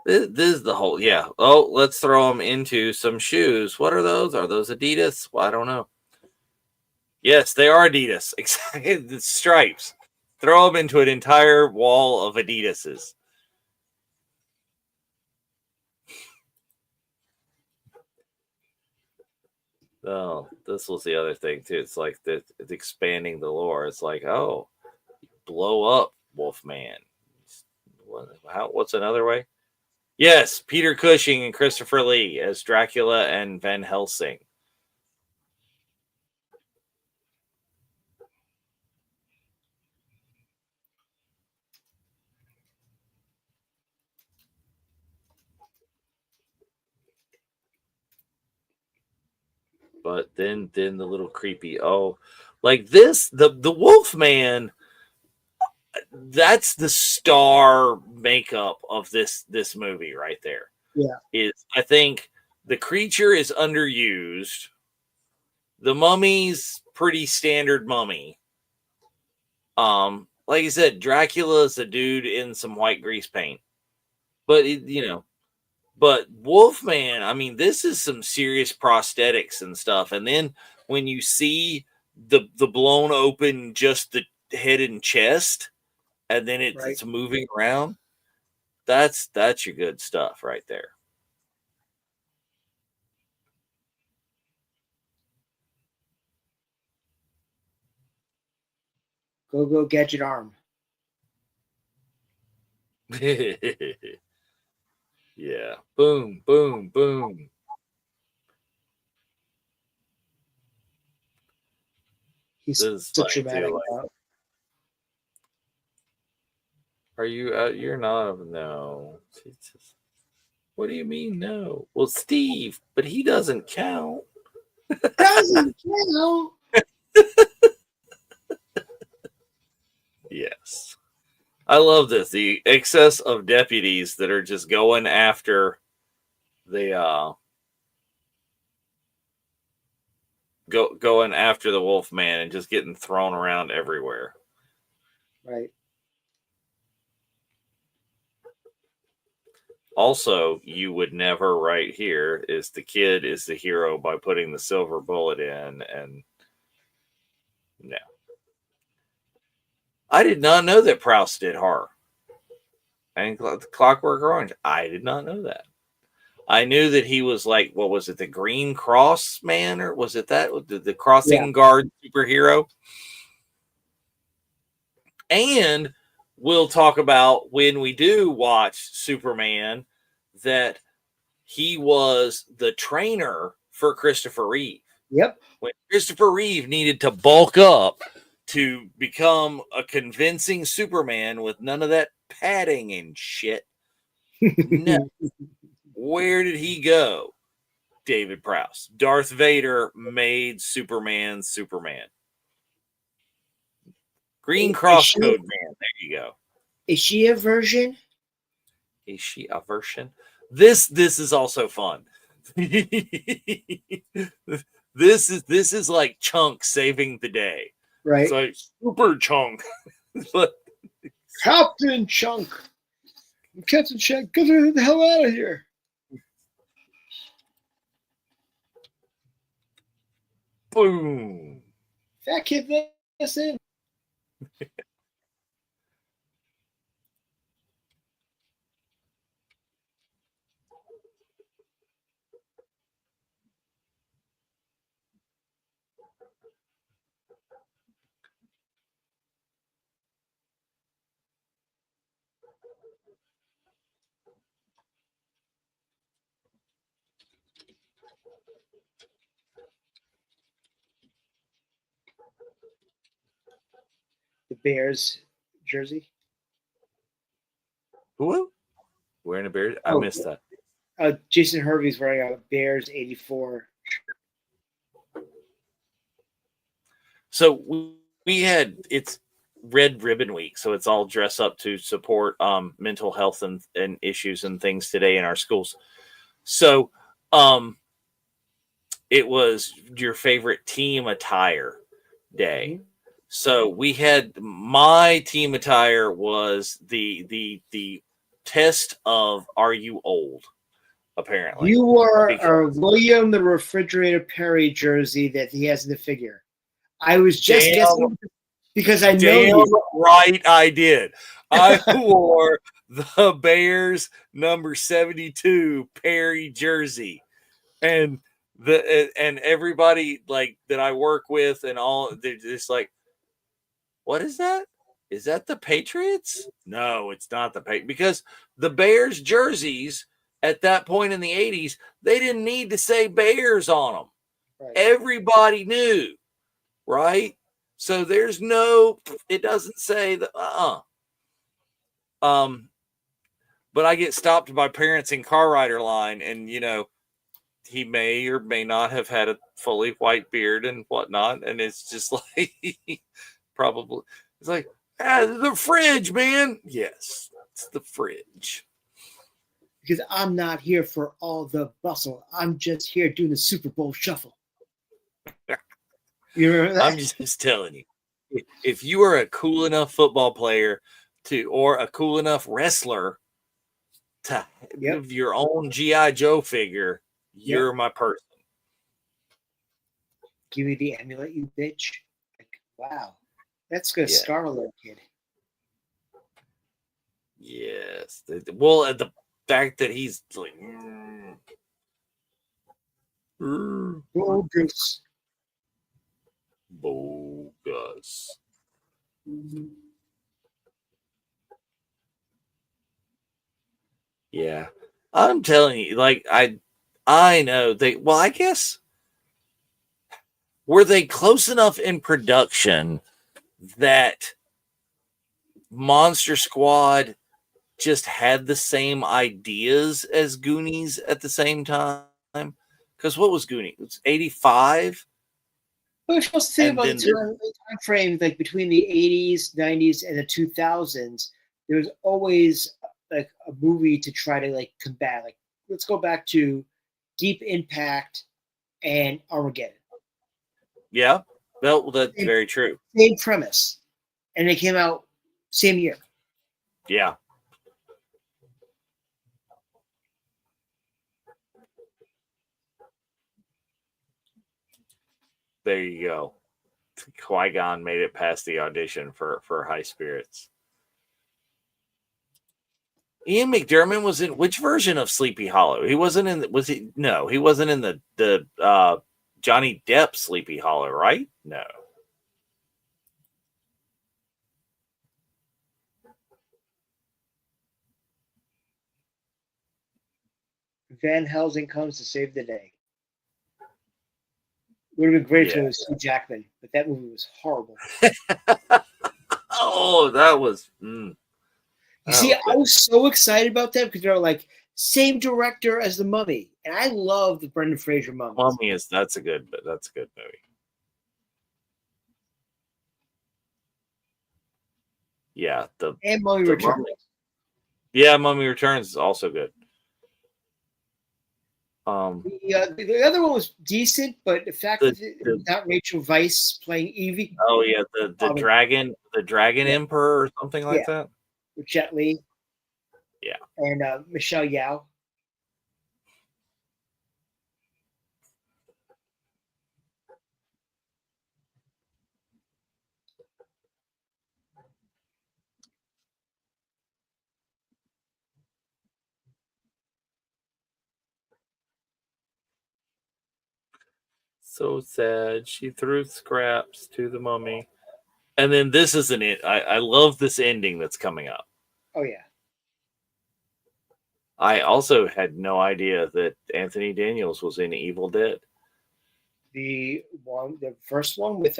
This is the whole, yeah. Oh, let's throw them into some shoes. What are those? Are those Adidas? Well, I don't know. Yes, they are Adidas. Exactly. The stripes. Throw them into an entire wall of Adidas's. Oh, this was the other thing too. It's like it's expanding the lore. It's like, oh, blow up Wolfman. What's another way? Yes, Peter Cushing and Christopher Lee as Dracula and Van Helsing. But then the little creepy, like this, the Wolfman, that's the star makeup of this movie right there. Yeah. Is I think the creature is underused. The mummy's pretty standard mummy. Like I said, Dracula is a dude in some white grease paint. But but Wolfman, I mean, this is some serious prosthetics and stuff. And then when you see the blown open just the head and chest, and then it's moving around, that's your good stuff right there. Go gadget arm. Yeah. Boom, boom, boom. He's so dramatic. Are you out? You're not. No. What do you mean no? Well, Steve, but he doesn't count. Doesn't count. Yes. I love this. The excess of deputies that are just going after the going after the Wolfman and just getting thrown around everywhere. Right. Also, you would never write here is the kid is the hero by putting the silver bullet in, and no. I did not know that Proust did horror. And Clockwork Orange, I did not know that. I knew that he was like, what was it, the Green Cross man, or was it that the Crossing Guard superhero? And we'll talk about when we do watch Superman that he was the trainer for Christopher Reeve. Yep. When Christopher Reeve needed to bulk up to become a convincing Superman with none of that padding and shit. No. Where did he go? David Prowse. Darth Vader made Superman Superman. Green Cross Code Man. There you go. Is she a version? Is she a version? This is also fun. This is like Chunk saving the day. Right. It's like Super Chunk. But Captain Chunk. Captain Chunk, get the hell out of here. Boom. That kid let us in. The Bears jersey. Who? Wearing a Bears? I missed that. Jason Hervey's wearing a Bears 84. So we had it's Red Ribbon Week, so it's all dress up to support mental health and issues and things today in our schools. So it was your favorite team attire day. Mm-hmm. So we had my team attire was the test of are you old? Apparently, you wore a William the Refrigerator Perry jersey that he has in the figure. I was just guessing because I know you. Right, I did. I wore the Bears number 72 Perry jersey, and everybody like that I work with and all they're just like, what is that? Is that the Patriots? No, it's not the Patriots, because the Bears jerseys at that point in the 80s, they didn't need to say Bears on them. Right. Everybody knew, right? So there's it doesn't say the but I get stopped by parents in car rider line, and he may or may not have had a fully white beard and whatnot, and it's just like probably it's like, The fridge, man. Yes, it's the fridge. Because I'm not here for all the bustle. I'm just here doing the Super Bowl shuffle. You remember that? I'm just telling you, if you are a cool enough football player or a cool enough wrestler to have your own G.I. Joe figure, you're my person. Give me the amulet, you bitch. Like, wow. That's going to scar a little kid. Yes. Well, the fact that he's like... Bogus. Bogus. Yeah. I'm telling you, like, I know they, well, I guess, were they close enough in production that Monster Squad just had the same ideas as Goonies at the same time? Because what was Goonies? It's 85. What we're supposed to say about the time frame, like between the 80s, 90s, and the 2000s, there was always like a movie to try to like combat. Like, let's go back to Deep Impact and Armageddon. Yeah, well, that's very true. Same premise, and they came out same year. Yeah. There you go. Qui-Gon made it past the audition for High Spirits. Ian McDiarmid was in which version of Sleepy Hollow? He wasn't in. Was he? No, he wasn't in the Johnny Depp Sleepy Hollow, right? No. Van Helsing comes to save the day. Would have been great if it was Hugh Jackman, but that movie was horrible. Oh, that was. You see, I was so excited about that because they're like same director as The Mummy, and I love the Brendan Fraser Mummy. Mummy that's a good movie. Yeah, and Mummy Returns. Yeah, Mummy Returns is also good. The other one was decent, but the fact that it's not Rachel Weisz playing Evie. Oh yeah, the Dragon Emperor or something like that. With Jet Li. Yeah. And Michelle Yeoh. So sad. She threw scraps to the mummy. And then this is I love this ending that's coming up. Oh, yeah. I also had no idea that Anthony Daniels was in Evil Dead. The first one with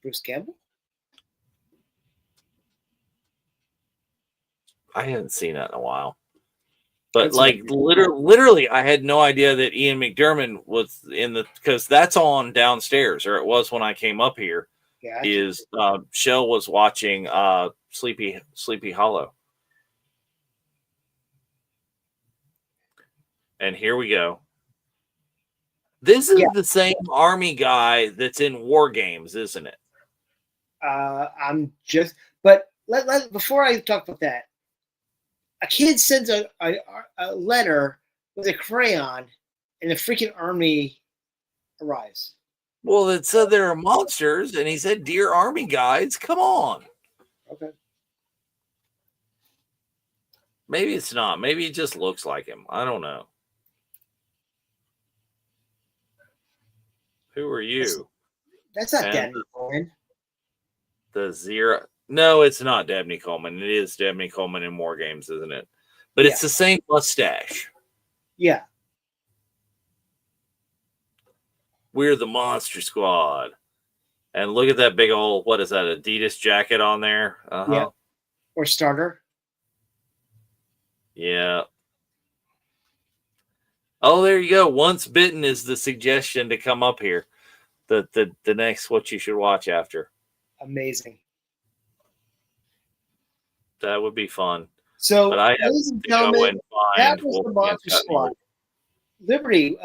Bruce Campbell? I hadn't seen that in a while. But literally, I had no idea that Ian McDiarmid was in because that's on downstairs, or it was when I came up here. Yeah, Shell was watching Sleepy Hollow, and here we go. This is the same army guy that's in War Games, isn't it? Before I talk about that. A kid sends a letter with a crayon, and the freaking army arrives. Well, it said there are monsters, and he said, "Dear Army guides, come on." Okay. Maybe it's not. Maybe it just looks like him. I don't know. Who are you? That's not Dabney Coleman. The Zero. No, it's not Dabney Coleman. It is Dabney Coleman in War Games, isn't it? But it's the same mustache. Yeah. We're the Monster Squad. And look at that big old, what is that, Adidas jacket on there? Uh-huh. Yeah. Or starter. Yeah. Oh, there you go. Once Bitten is the suggestion to come up here. The next what you should watch after. Amazing. That would be fun. So, But I have ladies and to go gentlemen, and that find was the Wolfman Monster Squad. Liberty,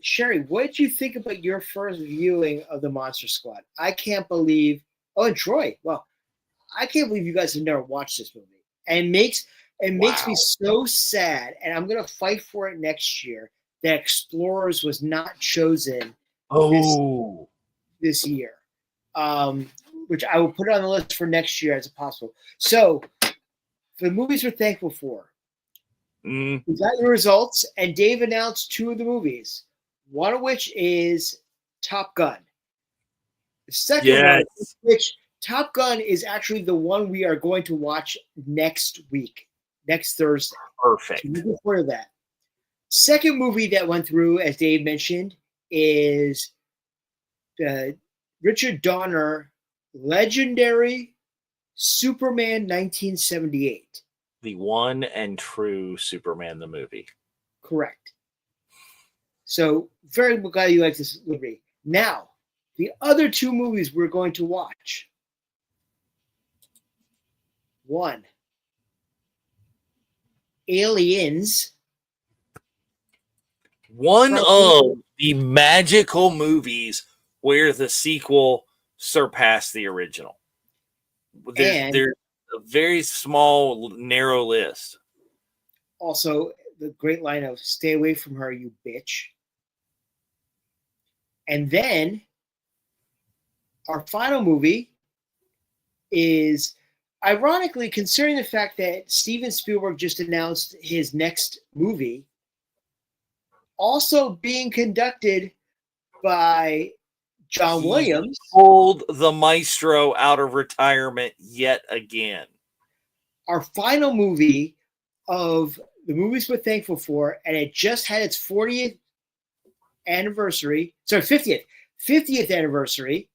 Sherry, what did you think about your first viewing of the Monster Squad? I can't believe. Oh, and Troy. Well, I can't believe you guys have never watched this movie. And makes me so sad. And I'm gonna fight for it next year. That Explorers was not chosen this year. Which I will put on the list for next year as possible. So, for the movies we're thankful for, we got the results, and Dave announced 2 of the movies. One of which is Top Gun. The second one, which Top Gun is actually the one we are going to watch next week, next Thursday. Perfect. So looking forward to that. Second movie that went through, as Dave mentioned, is the Richard Donner legendary Superman 1978. The one and true Superman the movie. Correct. So very glad you like this movie. Now, the other 2 movies we're going to watch. One, Aliens. One of the magical movies where the sequel surpassed the original. There's a very small, narrow list. Also, the great line of "Stay away from her, you bitch." And then our final movie is, ironically, considering the fact that Steven Spielberg just announced his next movie, also being conducted by John Williams. Pulled the maestro out of retirement yet again. Our final movie of the movies we're thankful for, and it just had its 40th anniversary. Sorry, 50th anniversary.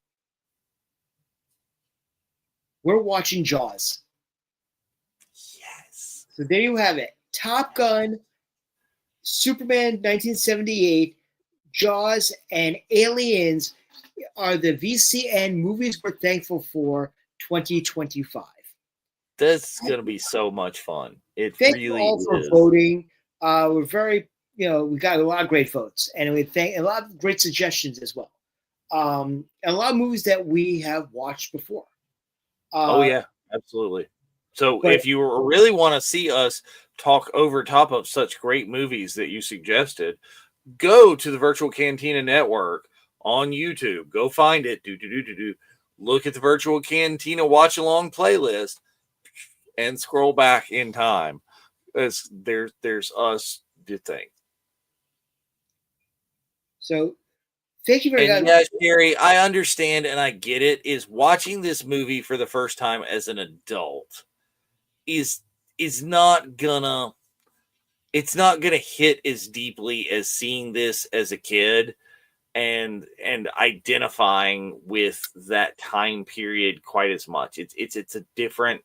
We're watching Jaws. Yes. So there you have it. Top Gun, Superman 1978, Jaws, and Aliens are the VCN movies we're thankful for 2025. That's going to be so much fun. It Thank really you all is. for voting. We're very, we got a lot of great votes, and we thank a lot of great suggestions as well. And a lot of movies that we have watched before. Oh yeah, absolutely. So if you really want to see us talk over top of such great movies that you suggested, go to the Virtual Cantina Network on YouTube. Go find it. Look at the Virtual Cantina Watch Along playlist and scroll back in time. There's us to think. So thank you very much. Yeah, Sherry, I understand and I get it. Is watching this movie for the first time as an adult is not gonna hit as deeply as seeing this as a kid and identifying with that time period quite as much. It's a different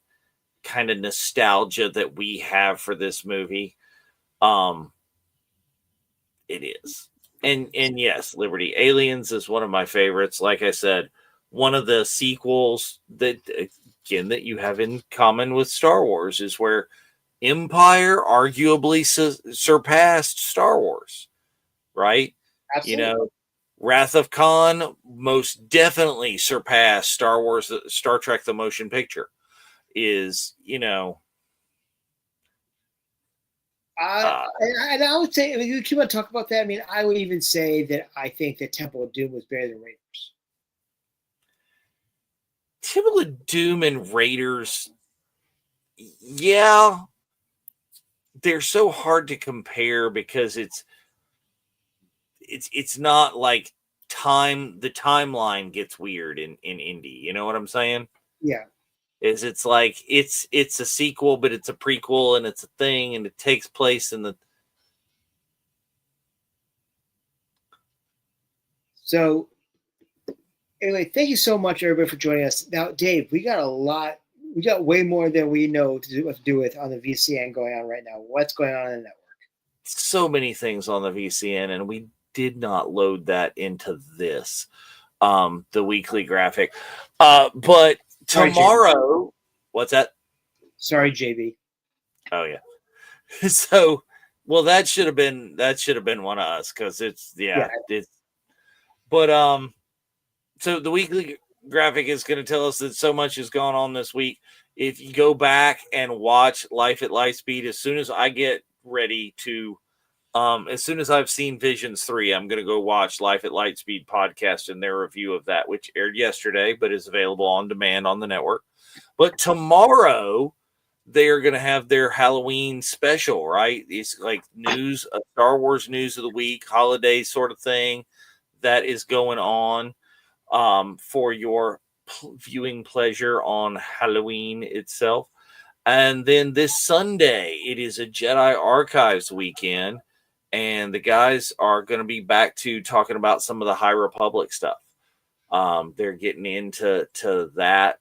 kind of nostalgia that we have for this movie. It is. And yes, Liberty, Aliens is one of my favorites. Like I said, one of the sequels that you have in common with Star Wars is where Empire arguably surpassed Star Wars, right? Absolutely. Wrath of Khan most definitely surpassed Star Trek the Motion Picture. And I would say, you keep on talking about that. I mean, I would even say that I think that Temple of Doom was better than Raiders. Temple of Doom and Raiders, yeah, they're so hard to compare because it's not like the timeline gets weird in Indy. You know what I'm saying? Yeah. It's like it's a sequel, but it's a prequel and it's a thing and it takes place in the. So anyway, thank you so much, everybody, for joining us. Now, Dave, we got way more than we know to do with on the VCN going on right now. What's going on in the network? So many things on the VCN, and we did not load that into this, the weekly graphic. But tomorrow, what's that? Sorry, JB. Oh yeah. So, well, that should have been one of us because it's it's. But so the weekly graphic is going to tell us that so much has gone on this week. If you go back and watch Life at Lightspeed, as soon as I get ready to, as soon as I've seen Visions 3, I'm going to go watch Life at Lightspeed podcast and their review of that, which aired yesterday, but is available on demand on the network. But tomorrow, they are going to have their Halloween special, right? It's like news, Star Wars news of the week, holiday sort of thing that is going on for your viewing pleasure on Halloween itself. And then this Sunday, it is a Jedi Archives weekend, and the guys are going to be back to talking about some of the High Republic stuff. They're getting into that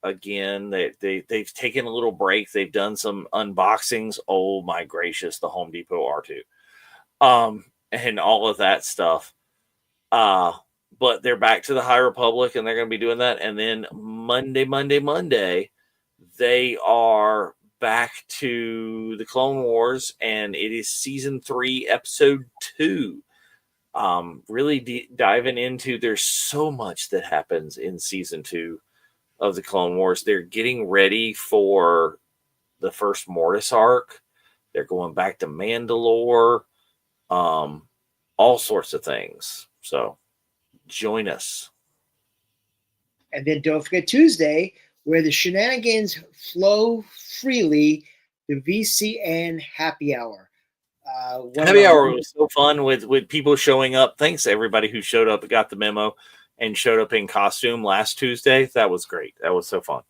again. They've taken a little break. They've done some unboxings. Oh my gracious, the Home Depot R2, and all of that stuff. But they're back to the High Republic, and they're going to be doing that. And then Monday, they are back to the Clone Wars, and it is season 3, episode 2. Really diving into, there's so much that happens in season 2 of the Clone Wars. They're getting ready for the first Mortis arc. They're going back to Mandalore, all sorts of things. So join us. And then don't forget Tuesday, where the shenanigans flow freely, the VCN happy hour. Happy hour was so fun with people showing up. Thanks to everybody who showed up and got the memo and showed up in costume last Tuesday. That was great. That was so fun.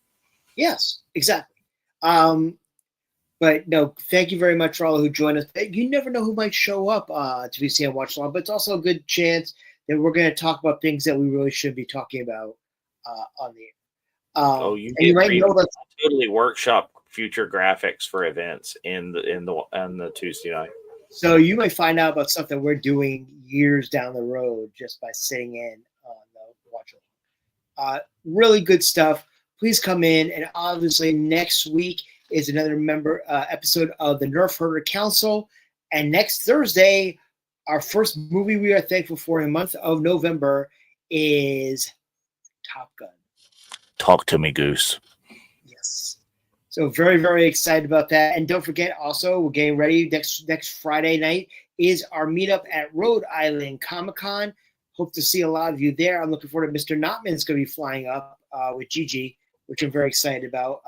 Yes, exactly. But no, thank you very much for all who joined us. You never know who might show up to VCN Watch Along, but it's also a good chance that we're going to talk about things that we really should be talking about on the air. You might know that totally workshop future graphics for events in the Tuesday night. So you might find out about stuff that we're doing years down the road just by sitting in on the Watch Along. Really good stuff. Please come in, and obviously next week is another episode of the Nerf Herder Council, and next Thursday, our first movie we are thankful for in the month of November is Top Gun. Talk to me, Goose. Yes. So very, very excited about that. And don't forget, also, we're getting ready. Next Friday night is our meetup at Rhode Island Comic-Con. Hope to see a lot of you there. I'm looking forward to Mr. Notman's going to be flying up with Gigi, which I'm very excited about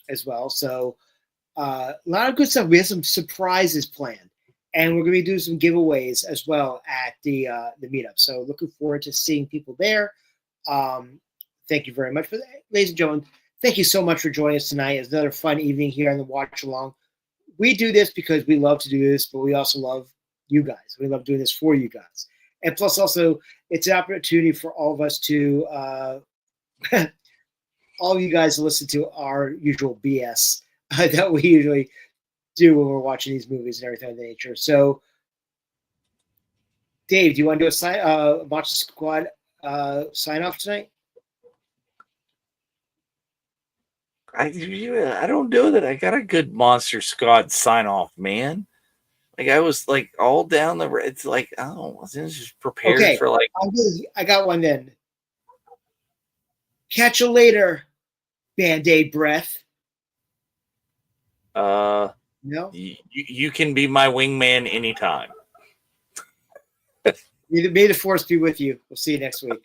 as well. So a lot of good stuff. We have some surprises planned. And we're going to be doing some giveaways as well at the meetup. So looking forward to seeing people there. Thank you very much for that. Ladies and gentlemen, thank you so much for joining us tonight. It's another fun evening here on the Watch Along. We do this because we love to do this, but we also love you guys. We love doing this for you guys. And plus also, it's an opportunity for all of us to, all of you guys to listen to our usual BS that we usually do when we're watching these movies and everything of that nature. So, Dave, do you want to do a Watch the Squad sign off tonight? I don't do that. I got a good Monster Squad sign off, man. Like I was like all down the. It's like I was just prepared for like. I got one then. Catch you later, Band-Aid breath. No. You can be my wingman anytime. May the force be with you. We'll see you next week.